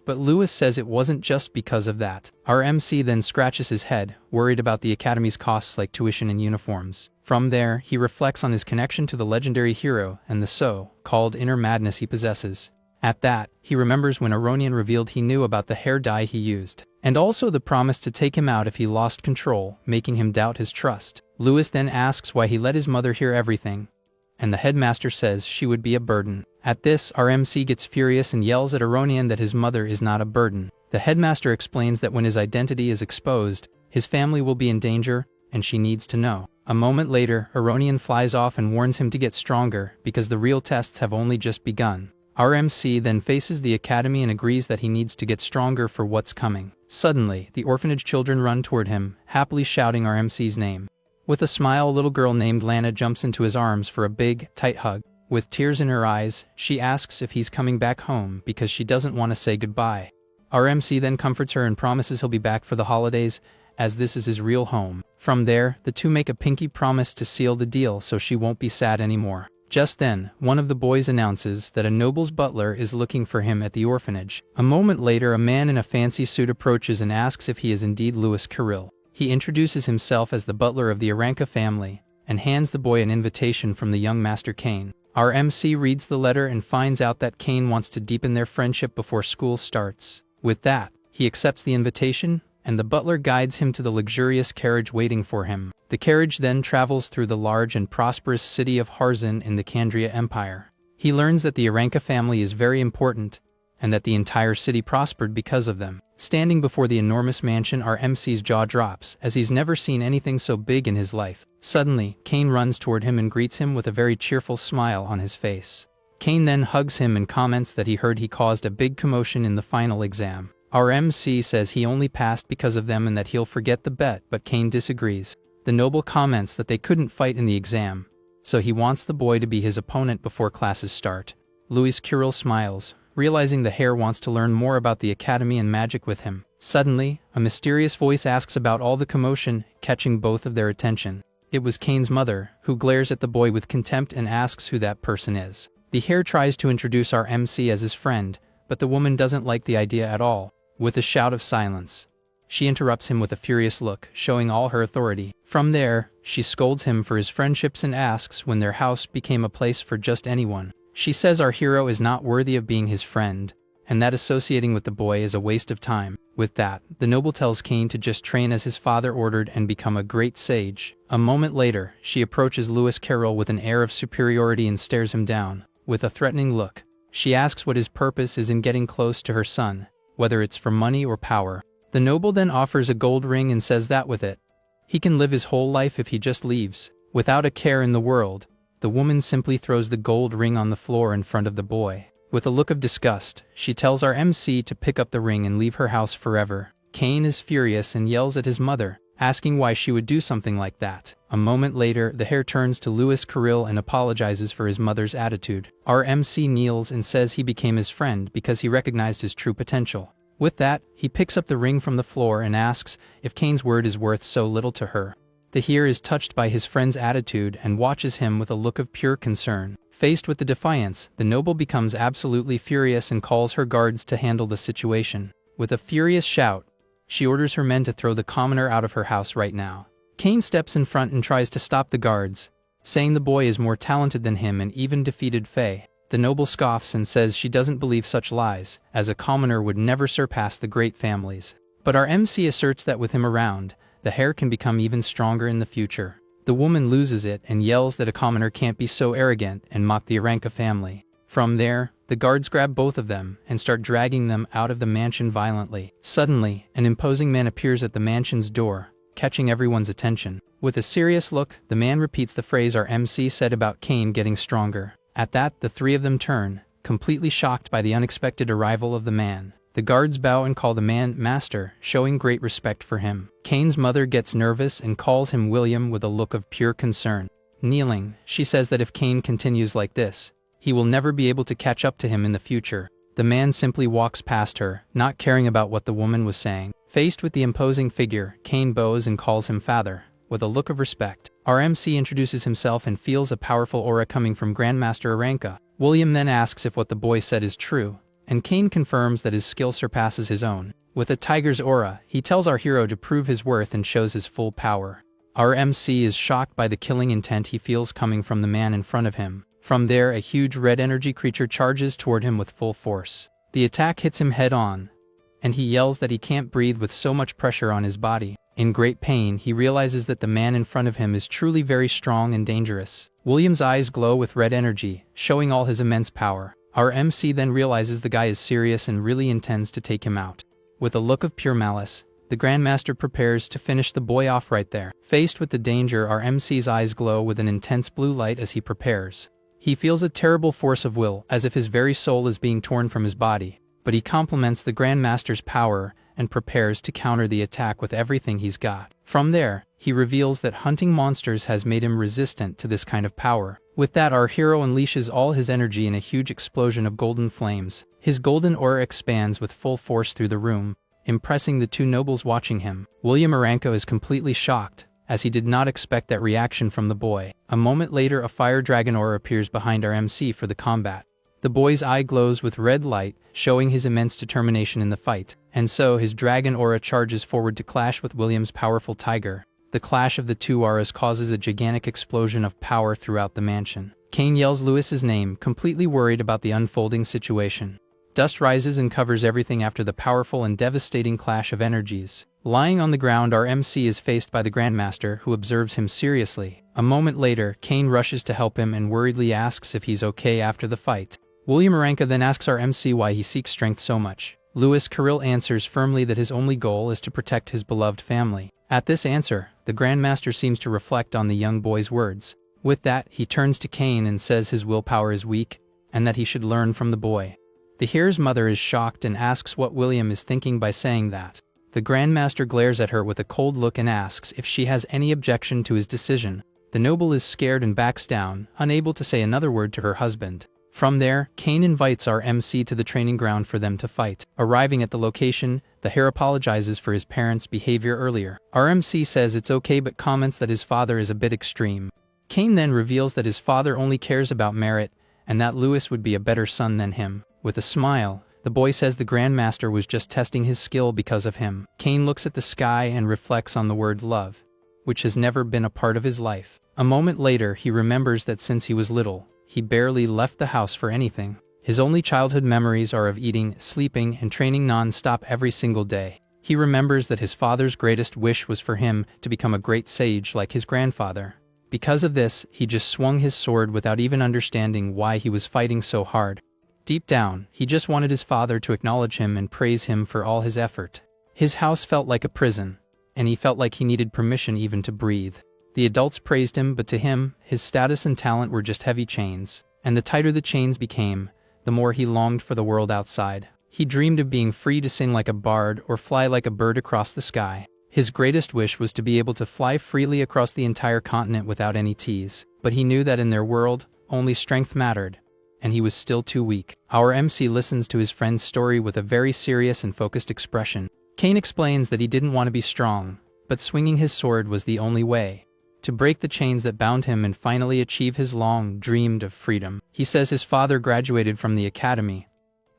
But Lewis says it wasn't just because of that. Our MC then scratches his head, worried about the Academy's costs like tuition and uniforms. From there, he reflects on his connection to the legendary hero and the so-called inner madness he possesses. At that, he remembers when Aronian revealed he knew about the hair dye he used, and also the promise to take him out if he lost control, making him doubt his trust. Lewis then asks why he let his mother hear everything, and the headmaster says she would be a burden. At this, our MC gets furious and yells at Aronian that his mother is not a burden. The headmaster explains that when his identity is exposed, his family will be in danger, and she needs to know. A moment later, Aronian flies off and warns him to get stronger, because the real tests have only just begun. Our MC then faces the Academy and agrees that he needs to get stronger for what's coming. Suddenly, the orphanage children run toward him, happily shouting our MC's name. With a smile, a little girl named Lana jumps into his arms for a big, tight hug. With tears in her eyes, she asks if he's coming back home because she doesn't want to say goodbye. Our MC then comforts her and promises he'll be back for the holidays, as this is his real home. From there, the two make a pinky promise to seal the deal so she won't be sad anymore. Just then, one of the boys announces that a noble's butler is looking for him at the orphanage. A moment later, a man in a fancy suit approaches and asks if he is indeed Louis Kirill. He introduces himself as the butler of the Aranka family, and hands the boy an invitation from the young Master Kane. Our MC reads the letter and finds out that Kane wants to deepen their friendship before school starts. With that, he accepts the invitation, and the butler guides him to the luxurious carriage waiting for him. The carriage then travels through the large and prosperous city of Harzan in the Candria Empire. He learns that the Aranka family is very important, and that the entire city prospered because of them. Standing before the enormous mansion, our MC's jaw drops, as he's never seen anything so big in his life. Suddenly, Kane runs toward him and greets him with a very cheerful smile on his face. Kane then hugs him and comments that he heard he caused a big commotion in the final exam. Our MC says he only passed because of them and that he'll forget the bet, but Kane disagrees. The noble comments that they couldn't fight in the exam, so he wants the boy to be his opponent before classes start. Louis Kirill smiles, realizing the heir wants to learn more about the academy and magic with him. Suddenly, a mysterious voice asks about all the commotion, catching both of their attention. It was Kane's mother, who glares at the boy with contempt and asks who that person is. The heir tries to introduce our MC as his friend, but the woman doesn't like the idea at all. With a shout of silence, she interrupts him with a furious look, showing all her authority. From there, she scolds him for his friendships and asks when their house became a place for just anyone. She says our hero is not worthy of being his friend, and that associating with the boy is a waste of time. With that, the noble tells Cain to just train as his father ordered and become a great sage. A moment later, she approaches Lewis Carroll with an air of superiority and stares him down. With a threatening look, she asks what his purpose is in getting close to her son, whether it's for money or power. The noble then offers a gold ring and says that with it, he can live his whole life if he just leaves, without a care in the world. The woman simply throws the gold ring on the floor in front of the boy. With a look of disgust, she tells our MC to pick up the ring and leave her house forever. Cain is furious and yells at his mother, asking why she would do something like that. A moment later, the hare turns to Lewis Carroll and apologizes for his mother's attitude. Our MC kneels and says he became his friend because he recognized his true potential. With that, he picks up the ring from the floor and asks if Cain's word is worth so little to her. The hare is touched by his friend's attitude and watches him with a look of pure concern. Faced with the defiance, the noble becomes absolutely furious and calls her guards to handle the situation. With a furious shout, she orders her men to throw the commoner out of her house right now. Cain steps in front and tries to stop the guards, saying the boy is more talented than him and even defeated Faye. The noble scoffs and says she doesn't believe such lies, as a commoner would never surpass the great families. But our MC asserts that with him around, the hare can become even stronger in the future. The woman loses it and yells that a commoner can't be so arrogant and mock the Aranka family. From there, the guards grab both of them and start dragging them out of the mansion violently. Suddenly, an imposing man appears at the mansion's door, catching everyone's attention. With a serious look, the man repeats the phrase our MC said about Cain getting stronger. At that, the three of them turn, completely shocked by the unexpected arrival of the man. The guards bow and call the man Master, showing great respect for him. Cain's mother gets nervous and calls him William with a look of pure concern. Kneeling, she says that if Cain continues like this, he will never be able to catch up to him in the future. The man simply walks past her, not caring about what the woman was saying. Faced with the imposing figure, Cain bows and calls him Father, with a look of respect. Our MC introduces himself and feels a powerful aura coming from Grandmaster Aranka. William then asks if what the boy said is true, and Cain confirms that his skill surpasses his own. With a tiger's aura, he tells our hero to prove his worth and shows his full power. Our MC is shocked by the killing intent he feels coming from the man in front of him. From there, a huge red energy creature charges toward him with full force. The attack hits him head on, and he yells that he can't breathe with so much pressure on his body. In great pain, he realizes that the man in front of him is truly very strong and dangerous. William's eyes glow with red energy, showing all his immense power. Our MC then realizes the guy is serious and really intends to take him out. With a look of pure malice, the Grandmaster prepares to finish the boy off right there. Faced with the danger, our MC's eyes glow with an intense blue light as he prepares. He feels a terrible force of will, as if his very soul is being torn from his body, but he compliments the Grandmaster's power and prepares to counter the attack with everything he's got. From there, he reveals that hunting monsters has made him resistant to this kind of power. With that, our hero unleashes all his energy in a huge explosion of golden flames. His golden aura expands with full force through the room, impressing the two nobles watching him. William Aranko is completely shocked, as he did not expect that reaction from the boy. A moment later, a fire dragon aura appears behind our MC for the combat. The boy's eye glows with red light, showing his immense determination in the fight, and so his dragon aura charges forward to clash with William's powerful tiger. The clash of the two auras causes a gigantic explosion of power throughout the mansion. Cain yells Lewis's name, completely worried about the unfolding situation. Dust rises and covers everything after the powerful and devastating clash of energies. Lying on the ground, our MC is faced by the Grandmaster, who observes him seriously. A moment later, Cain rushes to help him and worriedly asks if he's okay after the fight. William Aranka then asks our MC why he seeks strength so much. Lewis Carroll answers firmly that his only goal is to protect his beloved family. At this answer, the Grandmaster seems to reflect on the young boy's words. With that, he turns to Cain and says his willpower is weak, and that he should learn from the boy. The here's mother is shocked and asks what William is thinking by saying that. The Grandmaster glares at her with a cold look and asks if she has any objection to his decision. The noble is scared and backs down, unable to say another word to her husband. From there, Cain invites our MC to the training ground for them to fight. Arriving at the location, the hare apologizes for his parents' behavior earlier. Our MC says it's okay but comments that his father is a bit extreme. Cain then reveals that his father only cares about merit, and that Lewis would be a better son than him. With a smile, The boy says the Grandmaster was just testing his skill because of him. Cain looks at the sky and reflects on the word love, which has never been a part of his life. A moment later, he remembers that since he was little, he barely left the house for anything. His only childhood memories are of eating, sleeping, and training non-stop every single day. He remembers that his father's greatest wish was for him to become a great sage like his grandfather. Because of this, he just swung his sword without even understanding why he was fighting so hard. Deep down, he just wanted his father to acknowledge him and praise him for all his effort. His house felt like a prison, and he felt like he needed permission even to breathe. The adults praised him, but to him, his status and talent were just heavy chains. And the tighter the chains became, the more he longed for the world outside. He dreamed of being free to sing like a bard or fly like a bird across the sky. His greatest wish was to be able to fly freely across the entire continent without any tease. But he knew that in their world, only strength mattered, and he was still too weak. Our MC listens to his friend's story with a very serious and focused expression. Cain explains that he didn't want to be strong, but swinging his sword was the only way to break the chains that bound him and finally achieve his long-dreamed of freedom. He says his father graduated from the academy,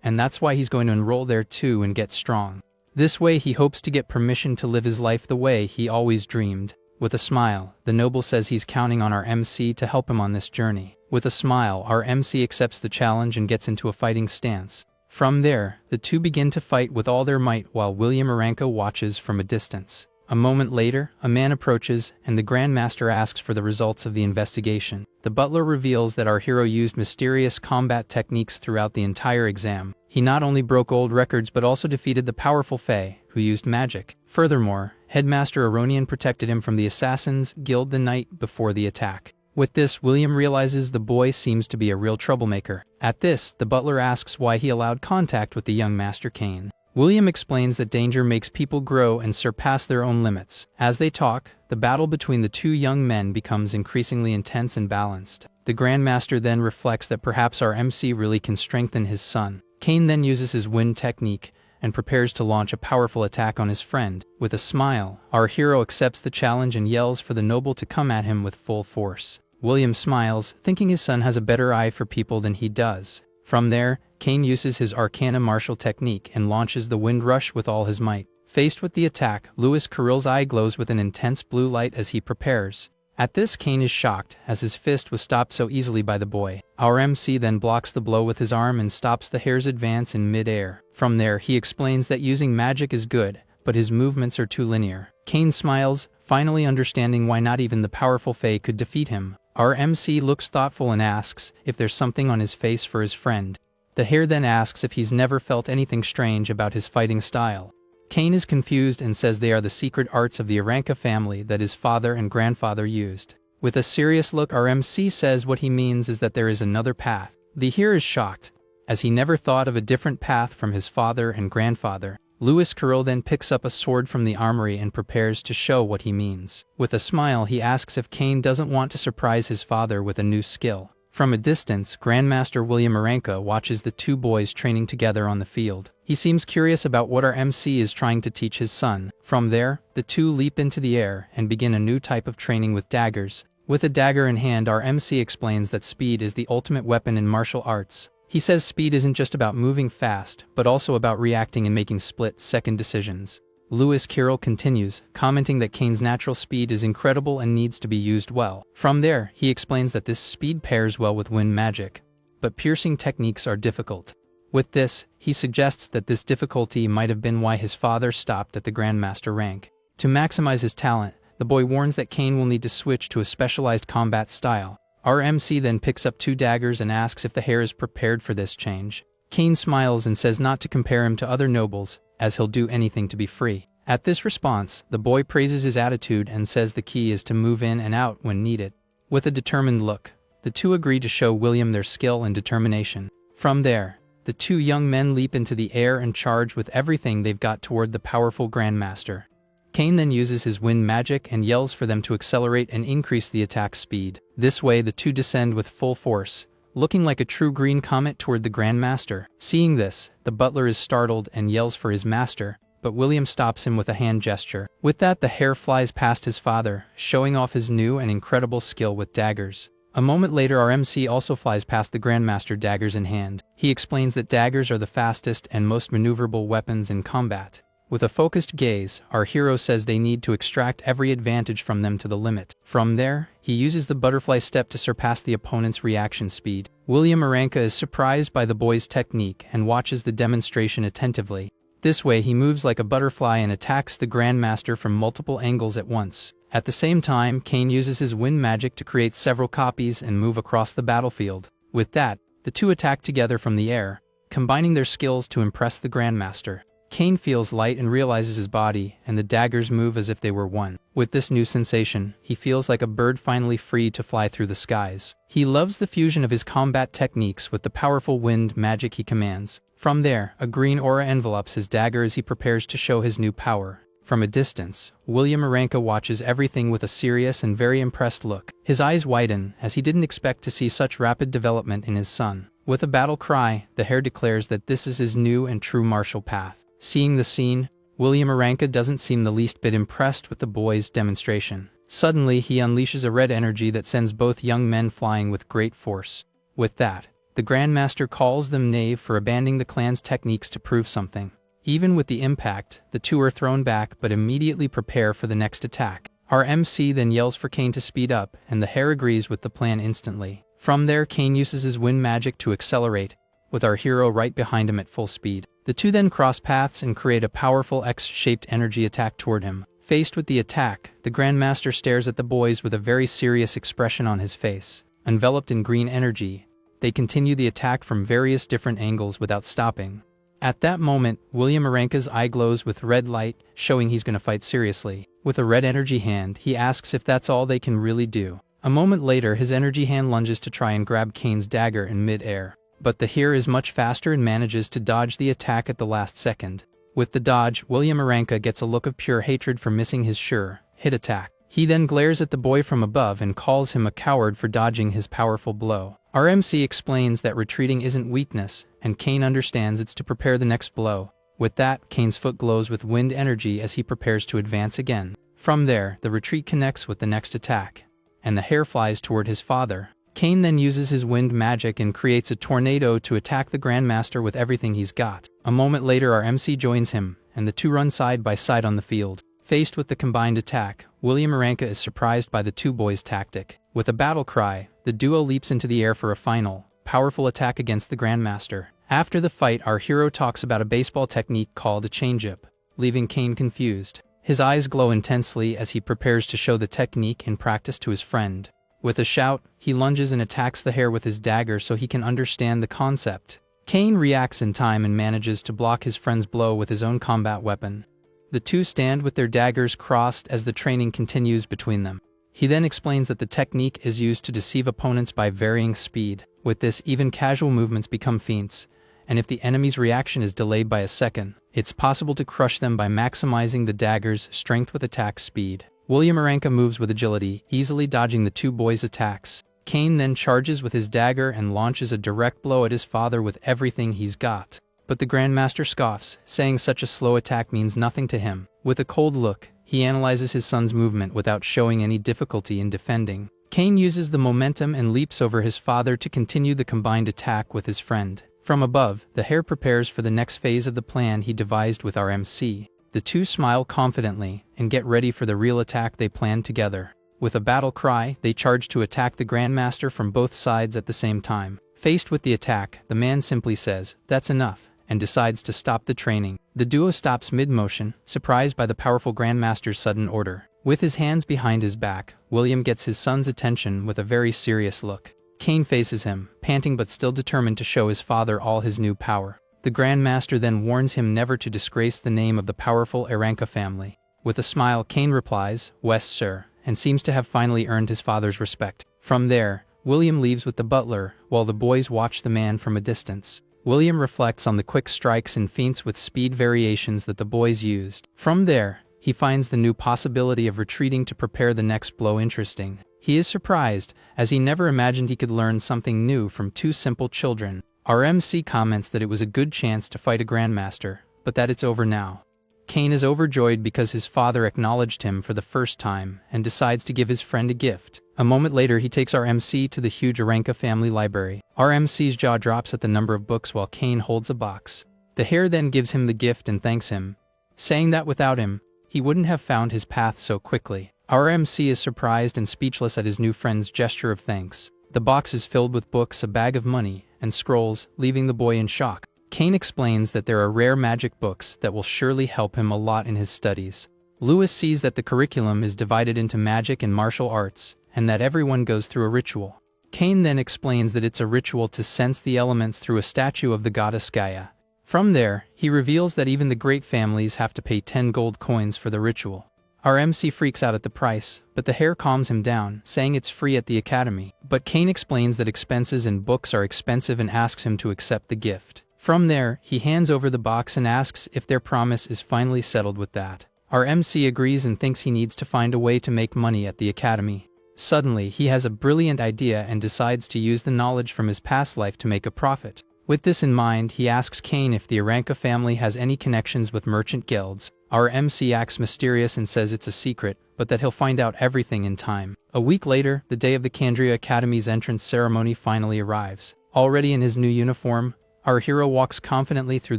and that's why he's going to enroll there too and get strong. This way he hopes to get permission to live his life the way he always dreamed. With a smile, the noble says he's counting on our MC to help him on this journey. With a smile, our MC accepts the challenge and gets into a fighting stance. From there, the two begin to fight with all their might while William Aranko watches from a distance. A moment later, a man approaches, and the Grandmaster asks for the results of the investigation. The butler reveals that our hero used mysterious combat techniques throughout the entire exam. He not only broke old records but also defeated the powerful Fae, who used magic. Furthermore, Headmaster Aronian protected him from the Assassins Guild the night before the attack. With this, William realizes the boy seems to be a real troublemaker. At this, the butler asks why he allowed contact with the young Master Cain. William explains that danger makes people grow and surpass their own limits. As they talk, the battle between the two young men becomes increasingly intense and balanced. The Grandmaster then reflects that perhaps our MC really can strengthen his son. Cain then uses his wind technique and prepares to launch a powerful attack on his friend. With a smile, our hero accepts the challenge and yells for the noble to come at him with full force. William smiles, thinking his son has a better eye for people than he does. From there, Cain uses his Arcana martial technique and launches the wind rush with all his might. Faced with the attack, Louis Carrill's eye glows with an intense blue light as he prepares. At this, Cain is shocked, as his fist was stopped so easily by the boy. Our MC then blocks the blow with his arm and stops the hair's advance in mid-air. From there, he explains that using magic is good, but his movements are too linear. Cain smiles, finally understanding why not even the powerful Fae could defeat him. Our MC looks thoughtful and asks if there's something on his face for his friend. The hare then asks if he's never felt anything strange about his fighting style. Cain is confused and says they are the secret arts of the Aranka family that his father and grandfather used. With a serious look, our MC says what he means is that there is another path. The hare is shocked, as he never thought of a different path from his father and grandfather. Louis Carrill then picks up a sword from the armory and prepares to show what he means. With a smile, he asks if Cain doesn't want to surprise his father with a new skill. From a distance, Grandmaster William Aranka watches the two boys training together on the field. He seems curious about what our MC is trying to teach his son. From there, the two leap into the air and begin a new type of training with daggers. With a dagger in hand, our MC explains that speed is the ultimate weapon in martial arts. He says speed isn't just about moving fast, but also about reacting and making split-second decisions. Louis Carrill continues, commenting that Cain's natural speed is incredible and needs to be used well. From there, he explains that this speed pairs well with wind magic, but piercing techniques are difficult. With this, he suggests that this difficulty might have been why his father stopped at the Grandmaster rank. To maximize his talent, the boy warns that Cain will need to switch to a specialized combat style. Our MC then picks up two daggers and asks if the hare is prepared for this change. Cain smiles and says not to compare him to other nobles, as he'll do anything to be free. At this response, the boy praises his attitude and says the key is to move in and out when needed. With a determined look, the two agree to show William their skill and determination. From there, the two young men leap into the air and charge with everything they've got toward the powerful Grandmaster. Cain then uses his wind magic and yells for them to accelerate and increase the attack speed. This way, the two descend with full force, looking like a true green comet toward the Grandmaster. Seeing this, the butler is startled and yells for his master, but William stops him with a hand gesture. With that, the hare flies past his father, showing off his new and incredible skill with daggers. A moment later, our MC also flies past the Grandmaster, daggers in hand. He explains that daggers are the fastest and most maneuverable weapons in combat. With a focused gaze, our hero says they need to extract every advantage from them to the limit. From there, he uses the butterfly step to surpass the opponent's reaction speed. William Aranka is surprised by the boy's technique and watches the demonstration attentively. This way, he moves like a butterfly and attacks the Grandmaster from multiple angles at once. At the same time, Kane uses his wind magic to create several copies and move across the battlefield. With that, the two attack together from the air, combining their skills to impress the Grandmaster. Kane feels light and realizes his body and the daggers move as if they were one. With this new sensation, he feels like a bird finally free to fly through the skies. He loves the fusion of his combat techniques with the powerful wind magic he commands. From there, a green aura envelopes his dagger as he prepares to show his new power. From a distance, William Aranka watches everything with a serious and very impressed look. His eyes widen, as he didn't expect to see such rapid development in his son. With a battle cry, the heir declares that this is his new and true martial path. Seeing the scene, William Aranka doesn't seem the least bit impressed with the boy's demonstration. Suddenly, he unleashes a red energy that sends both young men flying with great force. With that, the Grandmaster calls them knave for abandoning the clan's techniques to prove something. Even with the impact, the two are thrown back but immediately prepare for the next attack. Our MC then yells for Kane to speed up, and the heir agrees with the plan instantly. From there, Kane uses his wind magic to accelerate, with our hero right behind him at full speed. The two then cross paths and create a powerful X-shaped energy attack toward him. Faced with the attack, the Grandmaster stares at the boys with a very serious expression on his face. Enveloped in green energy, they continue the attack from various different angles without stopping. At that moment, William Aranka's eye glows with red light, showing he's going to fight seriously. With a red energy hand, he asks if that's all they can really do. A moment later, his energy hand lunges to try and grab Kane's dagger in mid-air. But the hero is much faster and manages to dodge the attack at the last second. With the dodge, William Aranka gets a look of pure hatred for missing his sure hit attack. He then glares at the boy from above and calls him a coward for dodging his powerful blow. Our MC explains that retreating isn't weakness, and Kane understands it's to prepare the next blow. With that, Kane's foot glows with wind energy as he prepares to advance again. From there, the retreat connects with the next attack, and the hare flies toward his father. Kane then uses his wind magic and creates a tornado to attack the Grandmaster with everything he's got. A moment later, our MC joins him, and the two run side by side on the field. Faced with the combined attack, William Aranka is surprised by the two boys' tactic. With a battle cry, the duo leaps into the air for a final, powerful attack against the Grandmaster. After the fight, our hero talks about a baseball technique called a changeup, leaving Kane confused. His eyes glow intensely as he prepares to show the technique in practice to his friend. With a shout, he lunges and attacks the hare with his dagger so he can understand the concept. Kane reacts in time and manages to block his friend's blow with his own combat weapon. The two stand with their daggers crossed as the training continues between them. He then explains that the technique is used to deceive opponents by varying speed. With this, even casual movements become feints, and if the enemy's reaction is delayed by a second, it's possible to crush them by maximizing the dagger's strength with attack speed. William Aranka moves with agility, easily dodging the two boys' attacks. Kane then charges with his dagger and launches a direct blow at his father with everything he's got. But the Grandmaster scoffs, saying such a slow attack means nothing to him. With a cold look, he analyzes his son's movement without showing any difficulty in defending. Kane uses the momentum and leaps over his father to continue the combined attack with his friend. From above, the hare prepares for the next phase of the plan he devised with our MC. The two smile confidently and get ready for the real attack they planned together. With a battle cry, they charge to attack the Grandmaster from both sides at the same time. Faced with the attack, the man simply says, "That's enough," and decides to stop the training. The duo stops mid-motion, surprised by the powerful Grandmaster's sudden order. With his hands behind his back, William gets his son's attention with a very serious look. Kane faces him, panting but still determined to show his father all his new power. The Grandmaster then warns him never to disgrace the name of the powerful Aranka family. With a smile, Kane replies, "West, sir," and seems to have finally earned his father's respect. From there, William leaves with the butler, while the boys watch the man from a distance. William reflects on the quick strikes and feints with speed variations that the boys used. From there, he finds the new possibility of retreating to prepare the next blow interesting. He is surprised, as he never imagined he could learn something new from two simple children. Our MC comments that it was a good chance to fight a Grandmaster, but that it's over now. Kane is overjoyed because his father acknowledged him for the first time and decides to give his friend a gift. A moment later, he takes our MC to the huge Aranka family library. Our MC's jaw drops at the number of books while Kane holds a box. The hare then gives him the gift and thanks him, saying that without him, he wouldn't have found his path so quickly. Our MC is surprised and speechless at his new friend's gesture of thanks. The box is filled with books, a bag of money, and scrolls, leaving the boy in shock. Kane explains that there are rare magic books that will surely help him a lot in his studies. Lewis sees that the curriculum is divided into magic and martial arts, and that everyone goes through a ritual. Kane then explains that it's a ritual to sense the elements through a statue of the goddess Gaia. From there, he reveals that even the great families have to pay 10 gold coins for the ritual. Our MC freaks out at the price, but the hare calms him down, saying it's free at the academy. But Kane explains that expenses and books are expensive and asks him to accept the gift. From there, he hands over the box and asks if their promise is finally settled with that. Our MC agrees and thinks he needs to find a way to make money at the academy. Suddenly, he has a brilliant idea and decides to use the knowledge from his past life to make a profit. With this in mind, he asks Kane if the Aranka family has any connections with merchant guilds. Our MC acts mysterious and says it's a secret, but that he'll find out everything in time. A week later, the day of the Kandria Academy's entrance ceremony finally arrives. Already in his new uniform, our hero walks confidently through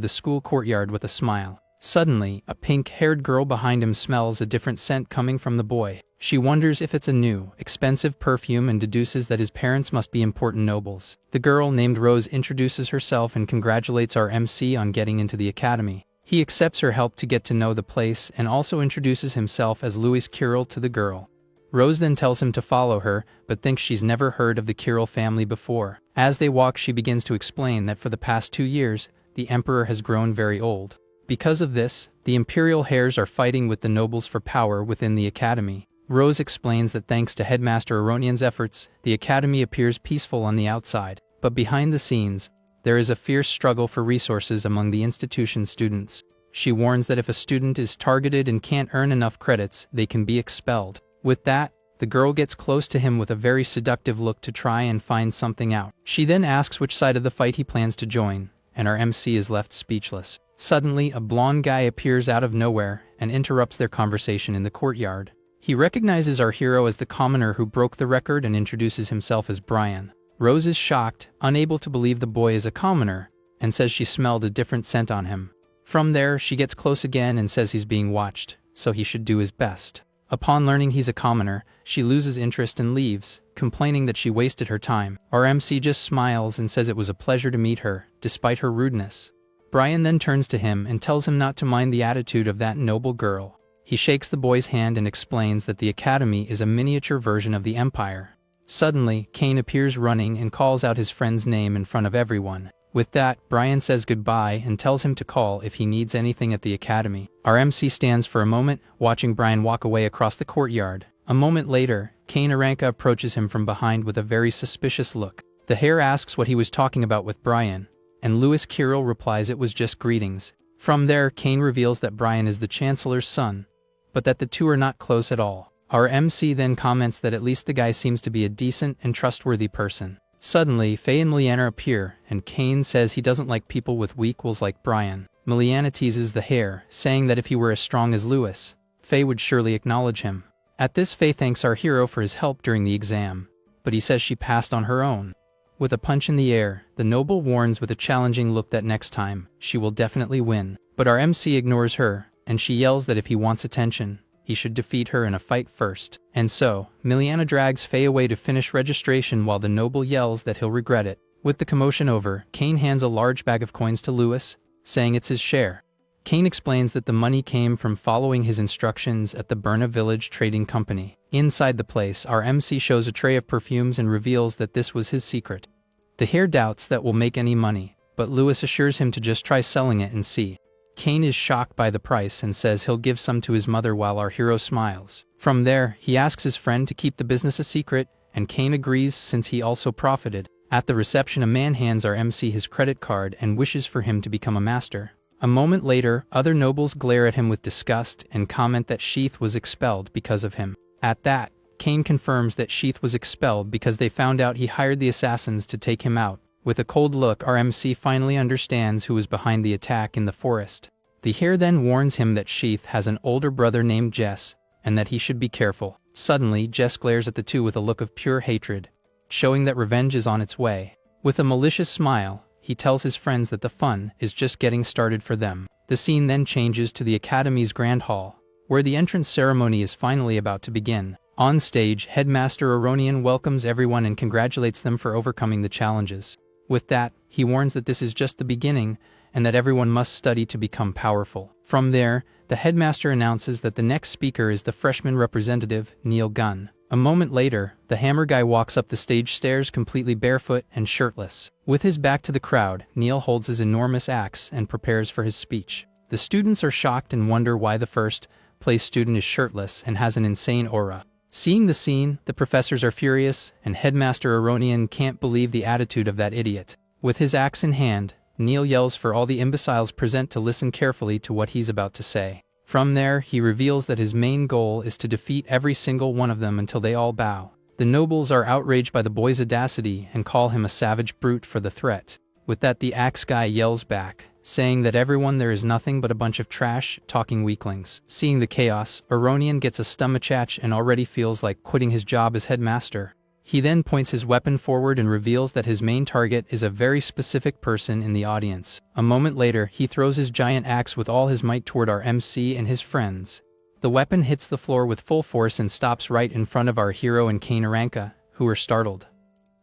the school courtyard with a smile. Suddenly, a pink-haired girl behind him smells a different scent coming from the boy. She wonders if it's a new, expensive perfume and deduces that his parents must be important nobles. The girl, named Rose, introduces herself and congratulates our MC on getting into the academy. He accepts her help to get to know the place and also introduces himself as Louis Kirill to the girl. Rose then tells him to follow her, but thinks she's never heard of the Kirill family before. As they walk, she begins to explain that for the past 2 years, the emperor has grown very old. Because of this, the imperial hares are fighting with the nobles for power within the academy. Rose explains that thanks to Headmaster Aronian's efforts, the academy appears peaceful on the outside, but behind the scenes, there is a fierce struggle for resources among the institution's students. She warns that if a student is targeted and can't earn enough credits, they can be expelled. With that, the girl gets close to him with a very seductive look to try and find something out. She then asks which side of the fight he plans to join, and our MC is left speechless. Suddenly, a blonde guy appears out of nowhere and interrupts their conversation in the courtyard. He recognizes our hero as the commoner who broke the record and introduces himself as Brian. Rose is shocked, unable to believe the boy is a commoner, and says she smelled a different scent on him. From there, she gets close again and says he's being watched, so he should do his best. Upon learning he's a commoner, she loses interest and leaves, complaining that she wasted her time. Our MC just smiles and says it was a pleasure to meet her, despite her rudeness. Brian then turns to him and tells him not to mind the attitude of that noble girl. He shakes the boy's hand and explains that the academy is a miniature version of the Empire. Suddenly, Kane appears running and calls out his friend's name in front of everyone. With that, Brian says goodbye and tells him to call if he needs anything at the academy. Our MC stands for a moment, watching Brian walk away across the courtyard. A moment later, Kane Aranka approaches him from behind with a very suspicious look. The hare asks what he was talking about with Brian, and Louis Kirill replies it was just greetings. From there, Kane reveals that Brian is the Chancellor's son, but that the two are not close at all. Our MC then comments that at least the guy seems to be a decent and trustworthy person. Suddenly, Faye and Miliana appear, and Kane says he doesn't like people with weak wills like Brian. Miliana teases the hare, saying that if he were as strong as Louis, Faye would surely acknowledge him. At this, Faye thanks our hero for his help during the exam, but he says she passed on her own. With a punch in the air, the noble warns with a challenging look that next time, she will definitely win. But our MC ignores her, and she yells that if he wants attention, he should defeat her in a fight first. And so, Miliana drags Faye away to finish registration while the noble yells that he'll regret it. With the commotion over, Kane hands a large bag of coins to Louis, saying it's his share. Kane explains that the money came from following his instructions at the Berna Village Trading Company. Inside the place, our MC shows a tray of perfumes and reveals that this was his secret. The hare doubts that will make any money, but Louis assures him to just try selling it and see. Kane is shocked by the price and says he'll give some to his mother while our hero smiles. From there, he asks his friend to keep the business a secret, and Kane agrees since he also profited. At the reception, a man hands our MC his credit card and wishes for him to become a master. A moment later, other nobles glare at him with disgust and comment that Sheath was expelled because of him. At that, Kane confirms that Sheath was expelled because they found out he hired the assassins to take him out. With a cold look, our MC finally understands who was behind the attack in the forest. The hare then warns him that Sheath has an older brother named Jess, and that he should be careful. Suddenly, Jess glares at the two with a look of pure hatred, showing that revenge is on its way. With a malicious smile, he tells his friends that the fun is just getting started for them. The scene then changes to the Academy's Grand Hall, where the entrance ceremony is finally about to begin. On stage, Headmaster Aronian welcomes everyone and congratulates them for overcoming the challenges. With that, he warns that this is just the beginning, and that everyone must study to become powerful. From there, the headmaster announces that the next speaker is the freshman representative, Neil Gunn. A moment later, the hammer guy walks up the stage stairs completely barefoot and shirtless. With his back to the crowd, Neil holds his enormous axe and prepares for his speech. The students are shocked and wonder why the first-place student is shirtless and has an insane aura. Seeing the scene, the professors are furious, and Headmaster Aronian can't believe the attitude of that idiot. With his axe in hand, Neil yells for all the imbeciles present to listen carefully to what he's about to say. From there, he reveals that his main goal is to defeat every single one of them until they all bow. The nobles are outraged by the boy's audacity and call him a savage brute for the threat. With that, the axe guy yells back, saying that everyone there is nothing but a bunch of trash-talking weaklings. Seeing the chaos, Aronian gets a stomachache and already feels like quitting his job as headmaster. He then points his weapon forward and reveals that his main target is a very specific person in the audience. A moment later, he throws his giant axe with all his might toward our MC and his friends. The weapon hits the floor with full force and stops right in front of our hero and Kane Aranka, who are startled.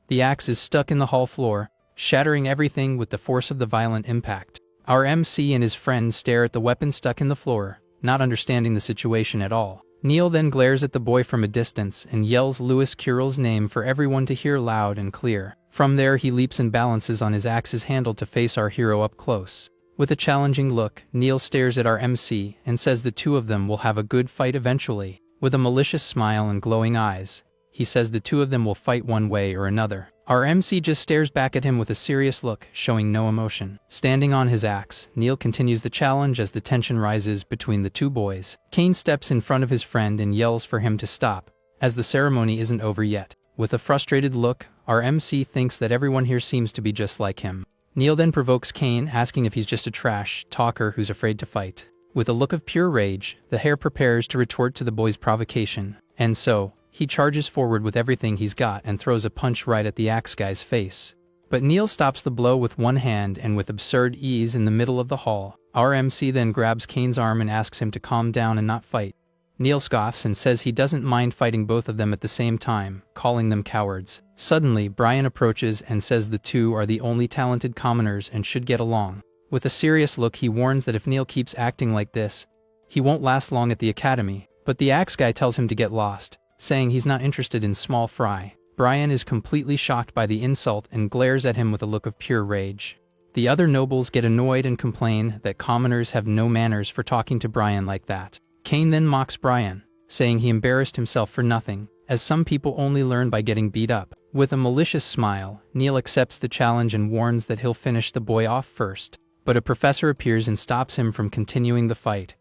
The axe is stuck in the hall floor, shattering everything with the force of the violent impact. Our MC and his friends stare at the weapon stuck in the floor, not understanding the situation at all. Neil then glares at the boy from a distance and yells Lewis Carroll's name for everyone to hear loud and clear. From there, he leaps and balances on his axe's handle to face our hero up close. With a challenging look, Neil stares at our MC and says the two of them will have a good fight eventually. With a malicious smile and glowing eyes, he says the two of them will fight one way or another. Our MC just stares back at him with a serious look, showing no emotion. Standing on his axe, Neil continues the challenge as the tension rises between the two boys. Kane steps in front of his friend and yells for him to stop, as the ceremony isn't over yet. With a frustrated look, our MC thinks that everyone here seems to be just like him. Neil then provokes Kane, asking if he's just a trash talker who's afraid to fight. With a look of pure rage, the hare prepares to retort to the boy's provocation, and so, he charges forward with everything he's got and throws a punch right at the axe guy's face. But Neil stops the blow with one hand and with absurd ease in the middle of the hall. Our MC then grabs Kane's arm and asks him to calm down and not fight. Neil scoffs and says he doesn't mind fighting both of them at the same time, calling them cowards. Suddenly, Brian approaches and says the two are the only talented commoners and should get along. With a serious look, he warns that if Neil keeps acting like this, he won't last long at the academy. But the axe guy tells him to get lost, saying he's not interested in small fry. Brian is completely shocked by the insult and glares at him with a look of pure rage. The other nobles get annoyed and complain that commoners have no manners for talking to Brian like that. Kane then mocks Brian, saying he embarrassed himself for nothing, as some people only learn by getting beat up. With a malicious smile, Neil accepts the challenge and warns that he'll finish the boy off first. But a professor appears and stops him from continuing the fight,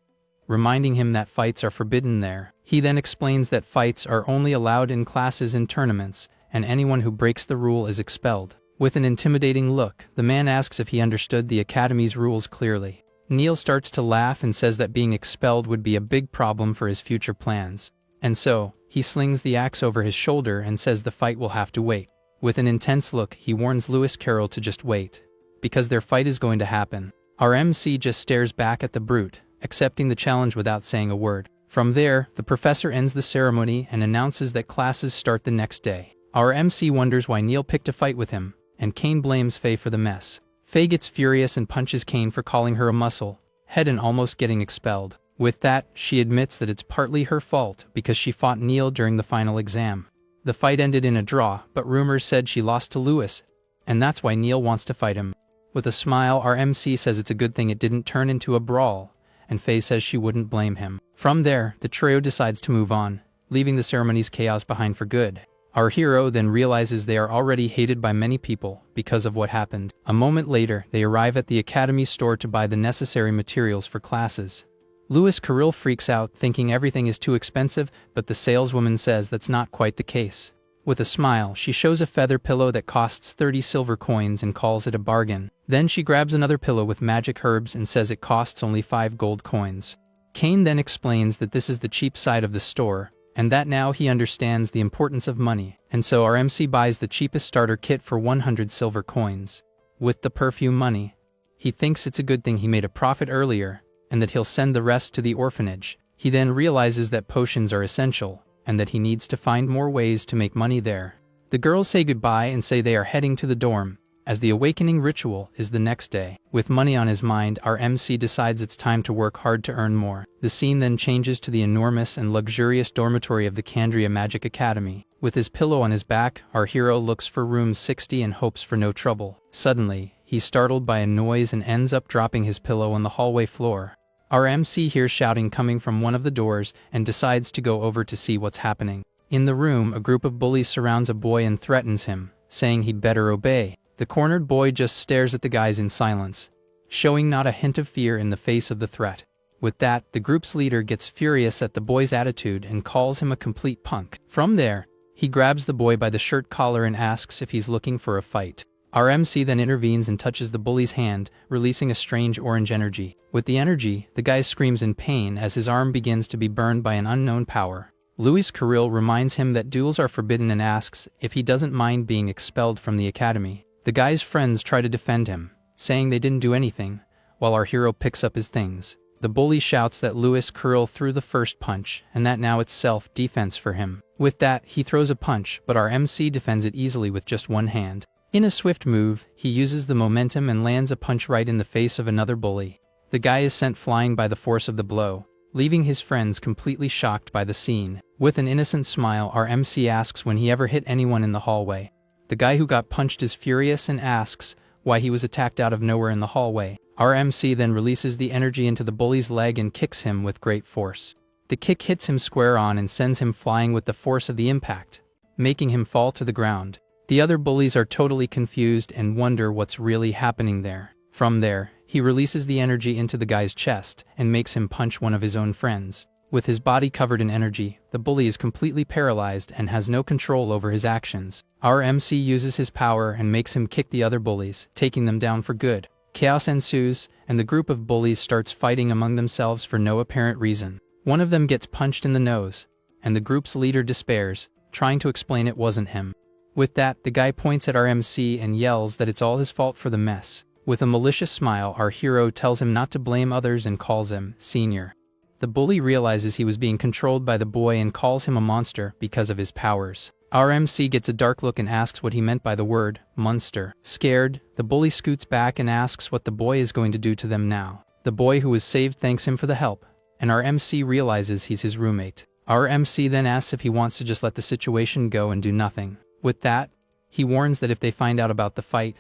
reminding him that fights are forbidden there. He then explains that fights are only allowed in classes and tournaments, and anyone who breaks the rule is expelled. With an intimidating look, the man asks if he understood the academy's rules clearly. Neil starts to laugh and says that being expelled would be a big problem for his future plans. And so, he slings the axe over his shoulder and says the fight will have to wait. With an intense look, he warns Lewis Carroll to just wait, because their fight is going to happen. Our MC just stares back at the brute, accepting the challenge without saying a word. From there, the professor ends the ceremony and announces that classes start the next day. Our MC wonders why Neil picked a fight with him, and Kane blames Faye for the mess. Faye gets furious and punches Kane for calling her a muscle head and almost getting expelled. With that, she admits that it's partly her fault because she fought Neil during the final exam. The fight ended in a draw, but rumors said she lost to Lewis, and that's why Neil wants to fight him. With a smile, our MC says it's a good thing it didn't turn into a brawl, and Faye says she wouldn't blame him. From there, the trio decides to move on, leaving the ceremony's chaos behind for good. Our hero then realizes they are already hated by many people because of what happened. A moment later, they arrive at the academy store to buy the necessary materials for classes. Lewis Carroll freaks out, thinking everything is too expensive, but the saleswoman says that's not quite the case. With a smile, she shows a feather pillow that costs 30 silver coins and calls it a bargain. Then she grabs another pillow with magic herbs and says it costs only 5 gold coins. Kane then explains that this is the cheap side of the store, and that now he understands the importance of money, and so our MC buys the cheapest starter kit for 100 silver coins. With the perfume money, he thinks it's a good thing he made a profit earlier, and that he'll send the rest to the orphanage. He then realizes that potions are essential, and that he needs to find more ways to make money there. The girls say goodbye and say they are heading to the dorm, as the awakening ritual is the next day. With money on his mind, our MC decides it's time to work hard to earn more. The scene then changes to the enormous and luxurious dormitory of the Candria Magic Academy. With his pillow on his back, our hero looks for room 60 and hopes for no trouble. Suddenly, he's startled by a noise and ends up dropping his pillow on the hallway floor. Our MC hears shouting coming from one of the doors and decides to go over to see what's happening. In the room, a group of bullies surrounds a boy and threatens him, saying he'd better obey. The cornered boy just stares at the guys in silence, showing not a hint of fear in the face of the threat. With that, the group's leader gets furious at the boy's attitude and calls him a complete punk. From there, he grabs the boy by the shirt collar and asks if he's looking for a fight. Our MC then intervenes and touches the bully's hand, releasing a strange orange energy. With the energy, the guy screams in pain as his arm begins to be burned by an unknown power. Luis Carril reminds him that duels are forbidden and asks if he doesn't mind being expelled from the academy. The guy's friends try to defend him, saying they didn't do anything, while our hero picks up his things. The bully shouts that Luis Carril threw the first punch, and that now it's self-defense for him. With that, he throws a punch, but our MC defends it easily with just one hand. In a swift move, he uses the momentum and lands a punch right in the face of another bully. The guy is sent flying by the force of the blow, leaving his friends completely shocked by the scene. With an innocent smile, our MC asks when he ever hit anyone in the hallway. The guy who got punched is furious and asks why he was attacked out of nowhere in the hallway. Our MC then releases the energy into the bully's leg and kicks him with great force. The kick hits him square on and sends him flying with the force of the impact, making him fall to the ground. The other bullies are totally confused and wonder what's really happening there. From there, he releases the energy into the guy's chest and makes him punch one of his own friends. With his body covered in energy, the bully is completely paralyzed and has no control over his actions. Our MC uses his power and makes him kick the other bullies, taking them down for good. Chaos ensues, and the group of bullies starts fighting among themselves for no apparent reason. One of them gets punched in the nose, and the group's leader despairs, trying to explain it wasn't him. With that, the guy points at our MC and yells that it's all his fault for the mess. With a malicious smile, our hero tells him not to blame others and calls him Senior. The bully realizes he was being controlled by the boy and calls him a monster because of his powers. Our MC gets a dark look and asks what he meant by the word monster. Scared, the bully scoots back and asks what the boy is going to do to them now. The boy who was saved thanks him for the help, and our MC realizes he's his roommate. Our MC then asks if he wants to just let the situation go and do nothing. With that, he warns that if they find out about the fight,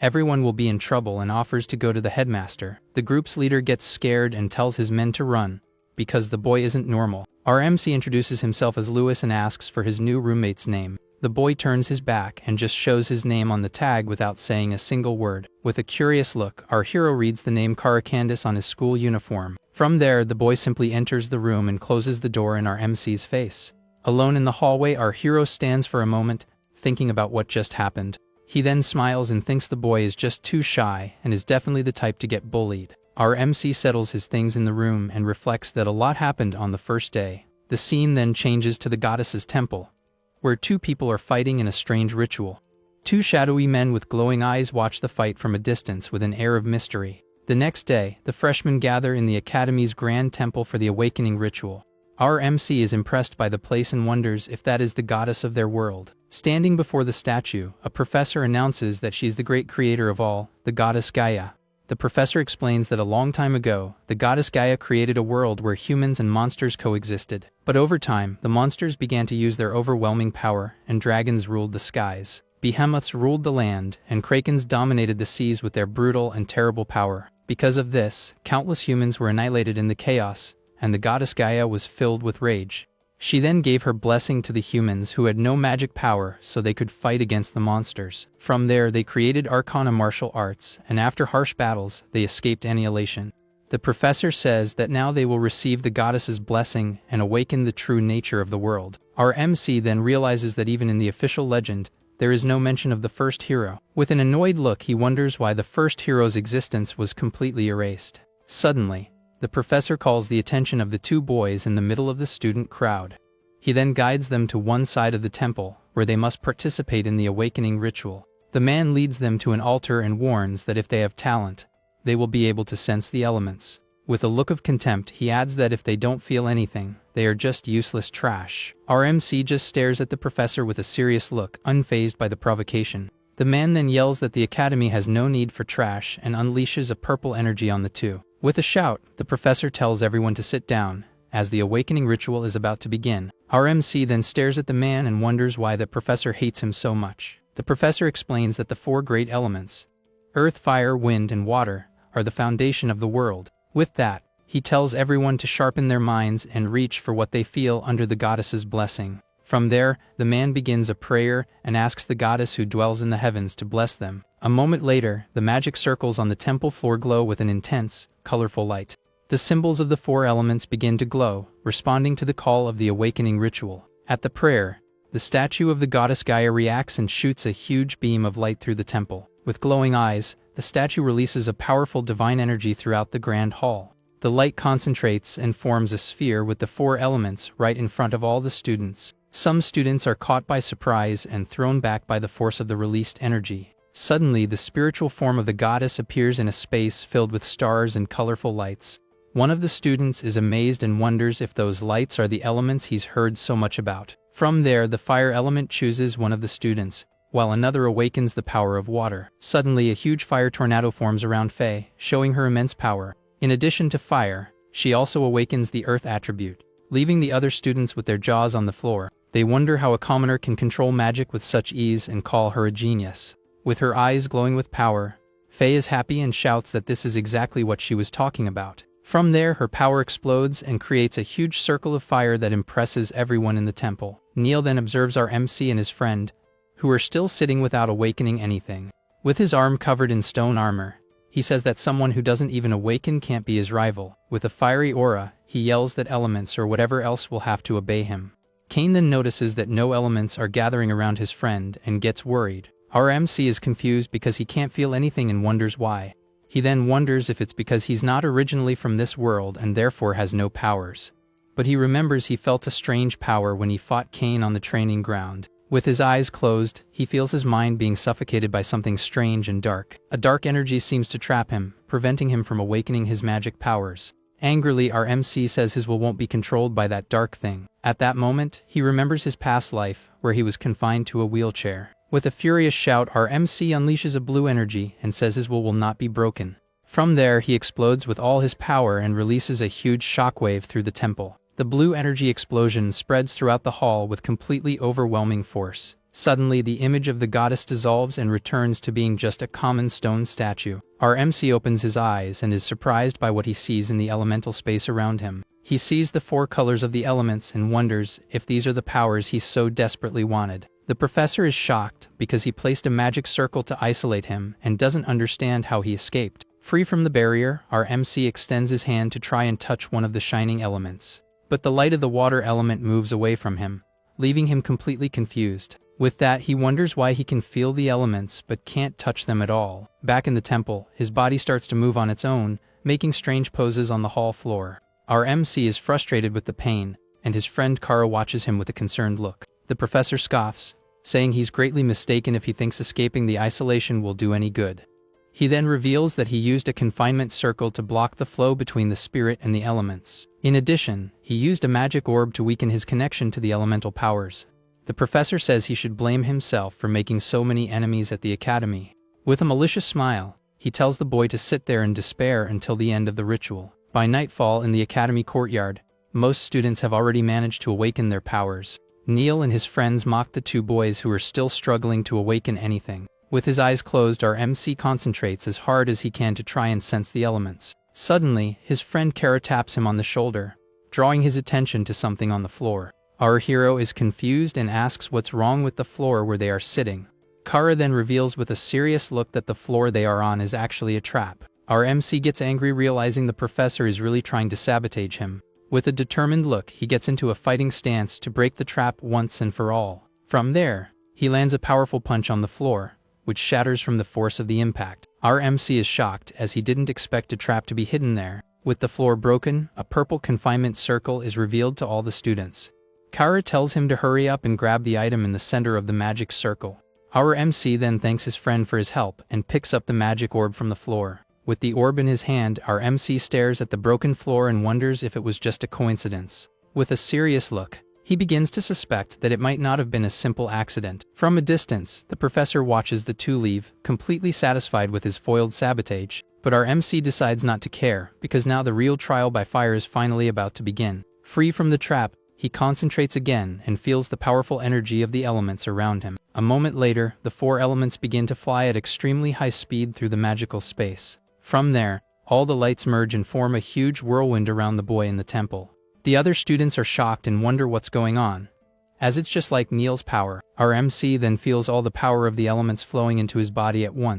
everyone will be in trouble and offers to go to the headmaster. The group's leader gets scared and tells his men to run, because the boy isn't normal. Our MC introduces himself as Lewis and asks for his new roommate's name. The boy turns his back and just shows his name on the tag without saying a single word. With a curious look, our hero reads the name Karakandis on his school uniform. From there, the boy simply enters the room and closes the door in our MC's face. Alone in the hallway, our hero stands for a moment, thinking about what just happened. He then smiles and thinks the boy is just too shy and is definitely the type to get bullied. Our MC settles his things in the room and reflects that a lot happened on the first day. The scene then changes to the goddess's temple, where two people are fighting in a strange ritual. Two shadowy men with glowing eyes watch the fight from a distance with an air of mystery. The next day, the freshmen gather in the Academy's grand temple for the awakening ritual. Our MC is impressed by the place and wonders if that is the goddess of their world. Standing before the statue, a professor announces that she is the great creator of all, the goddess Gaia. The professor explains that a long time ago, the goddess Gaia created a world where humans and monsters coexisted. But over time, the monsters began to use their overwhelming power, and dragons ruled the skies. Behemoths ruled the land, and krakens dominated the seas with their brutal and terrible power. Because of this, countless humans were annihilated in the chaos, and the goddess Gaia was filled with rage. She then gave her blessing to the humans who had no magic power so they could fight against the monsters. From there, they created arcana martial arts, and after harsh battles, they escaped annihilation. The professor says that now they will receive the goddess's blessing and awaken the true nature of the world. Our MC then realizes that even in the official legend, there is no mention of the first hero. With an annoyed look, he wonders why the first hero's existence was completely erased. Suddenly, the professor calls the attention of the two boys in the middle of the student crowd. He then guides them to one side of the temple, where they must participate in the awakening ritual. The man leads them to an altar and warns that if they have talent, they will be able to sense the elements. With a look of contempt, he adds that if they don't feel anything, they are just useless trash. Our MC just stares at the professor with a serious look, unfazed by the provocation. The man then yells that the academy has no need for trash and unleashes a purple energy on the two. With a shout, the professor tells everyone to sit down, as the awakening ritual is about to begin. Our MC then stares at the man and wonders why the professor hates him so much. The professor explains that the four great elements, earth, fire, wind, and water, are the foundation of the world. With that, he tells everyone to sharpen their minds and reach for what they feel under the goddess's blessing. From there, the man begins a prayer and asks the goddess who dwells in the heavens to bless them. A moment later, the magic circles on the temple floor glow with an intense, colorful light. The symbols of the four elements begin to glow, responding to the call of the awakening ritual. At the prayer, the statue of the goddess Gaia reacts and shoots a huge beam of light through the temple. With glowing eyes, the statue releases a powerful divine energy throughout the grand hall. The light concentrates and forms a sphere with the four elements right in front of all the students. Some students are caught by surprise and thrown back by the force of the released energy. Suddenly, the spiritual form of the goddess appears in a space filled with stars and colorful lights. One of the students is amazed and wonders if those lights are the elements he's heard so much about. From there, the fire element chooses one of the students, while another awakens the power of water. Suddenly, a huge fire tornado forms around Faye, showing her immense power. In addition to fire, she also awakens the earth attribute, leaving the other students with their jaws on the floor. They wonder how a commoner can control magic with such ease and call her a genius. With her eyes glowing with power, Faye is happy and shouts that this is exactly what she was talking about. From there, her power explodes and creates a huge circle of fire that impresses everyone in the temple. Neil then observes our MC and his friend, who are still sitting without awakening anything. With his arm covered in stone armor, he says that someone who doesn't even awaken can't be his rival. With a fiery aura, he yells that elements or whatever else will have to obey him. Kane then notices that no elements are gathering around his friend and gets worried. Our MC is confused because he can't feel anything and wonders why. He then wonders if it's because he's not originally from this world and therefore has no powers. But he remembers he felt a strange power when he fought Kane on the training ground. With his eyes closed, he feels his mind being suffocated by something strange and dark. A dark energy seems to trap him, preventing him from awakening his magic powers. Angrily, our MC says his will won't be controlled by that dark thing. At that moment, he remembers his past life, where he was confined to a wheelchair. With a furious shout, our MC unleashes a blue energy and says his will not be broken. From there, he explodes with all his power and releases a huge shockwave through the temple. The blue energy explosion spreads throughout the hall with completely overwhelming force. Suddenly, the image of the goddess dissolves and returns to being just a common stone statue. Our MC opens his eyes and is surprised by what he sees in the elemental space around him. He sees the four colors of the elements and wonders if these are the powers he so desperately wanted. The professor is shocked because he placed a magic circle to isolate him and doesn't understand how he escaped. Free from the barrier, our MC extends his hand to try and touch one of the shining elements. But the light of the water element moves away from him, leaving him completely confused. With that, he wonders why he can feel the elements but can't touch them at all. Back in the temple, his body starts to move on its own, making strange poses on the hall floor. Our MC is frustrated with the pain, and his friend Kara watches him with a concerned look. The professor scoffs, saying he's greatly mistaken if he thinks escaping the isolation will do any good. He then reveals that he used a confinement circle to block the flow between the spirit and the elements. In addition, he used a magic orb to weaken his connection to the elemental powers. The professor says he should blame himself for making so many enemies at the academy. With a malicious smile, he tells the boy to sit there in despair until the end of the ritual. By nightfall in the academy courtyard, most students have already managed to awaken their powers. Neil and his friends mock the two boys who are still struggling to awaken anything. With his eyes closed, our MC concentrates as hard as he can to try and sense the elements. Suddenly, his friend Kara taps him on the shoulder, drawing his attention to something on the floor. Our hero is confused and asks what's wrong with the floor where they are sitting. Kara then reveals with a serious look that the floor they are on is actually a trap. Our MC gets angry realizing the professor is really trying to sabotage him. With a determined look, he gets into a fighting stance to break the trap once and for all. From there, he lands a powerful punch on the floor, which shatters from the force of the impact. Our MC is shocked as he didn't expect a trap to be hidden there. With the floor broken, a purple confinement circle is revealed to all the students. Kara tells him to hurry up and grab the item in the center of the magic circle. Our MC then thanks his friend for his help and picks up the magic orb from the floor. With the orb in his hand, our MC stares at the broken floor and wonders if it was just a coincidence. With a serious look, he begins to suspect that it might not have been a simple accident. From a distance, the professor watches the two leave, completely satisfied with his foiled sabotage. But our MC decides not to care, because now the real trial by fire is finally about to begin. Free from the trap, he concentrates again and feels the powerful energy of the elements around him. A moment later, the four elements begin to fly at extremely high speed through the magical space. From there, all the lights merge and form a huge whirlwind around the boy in the temple. The other students are shocked and wonder what's going on. As it's just like Neil's power, our MC then feels all the power of the elements flowing into his body at once.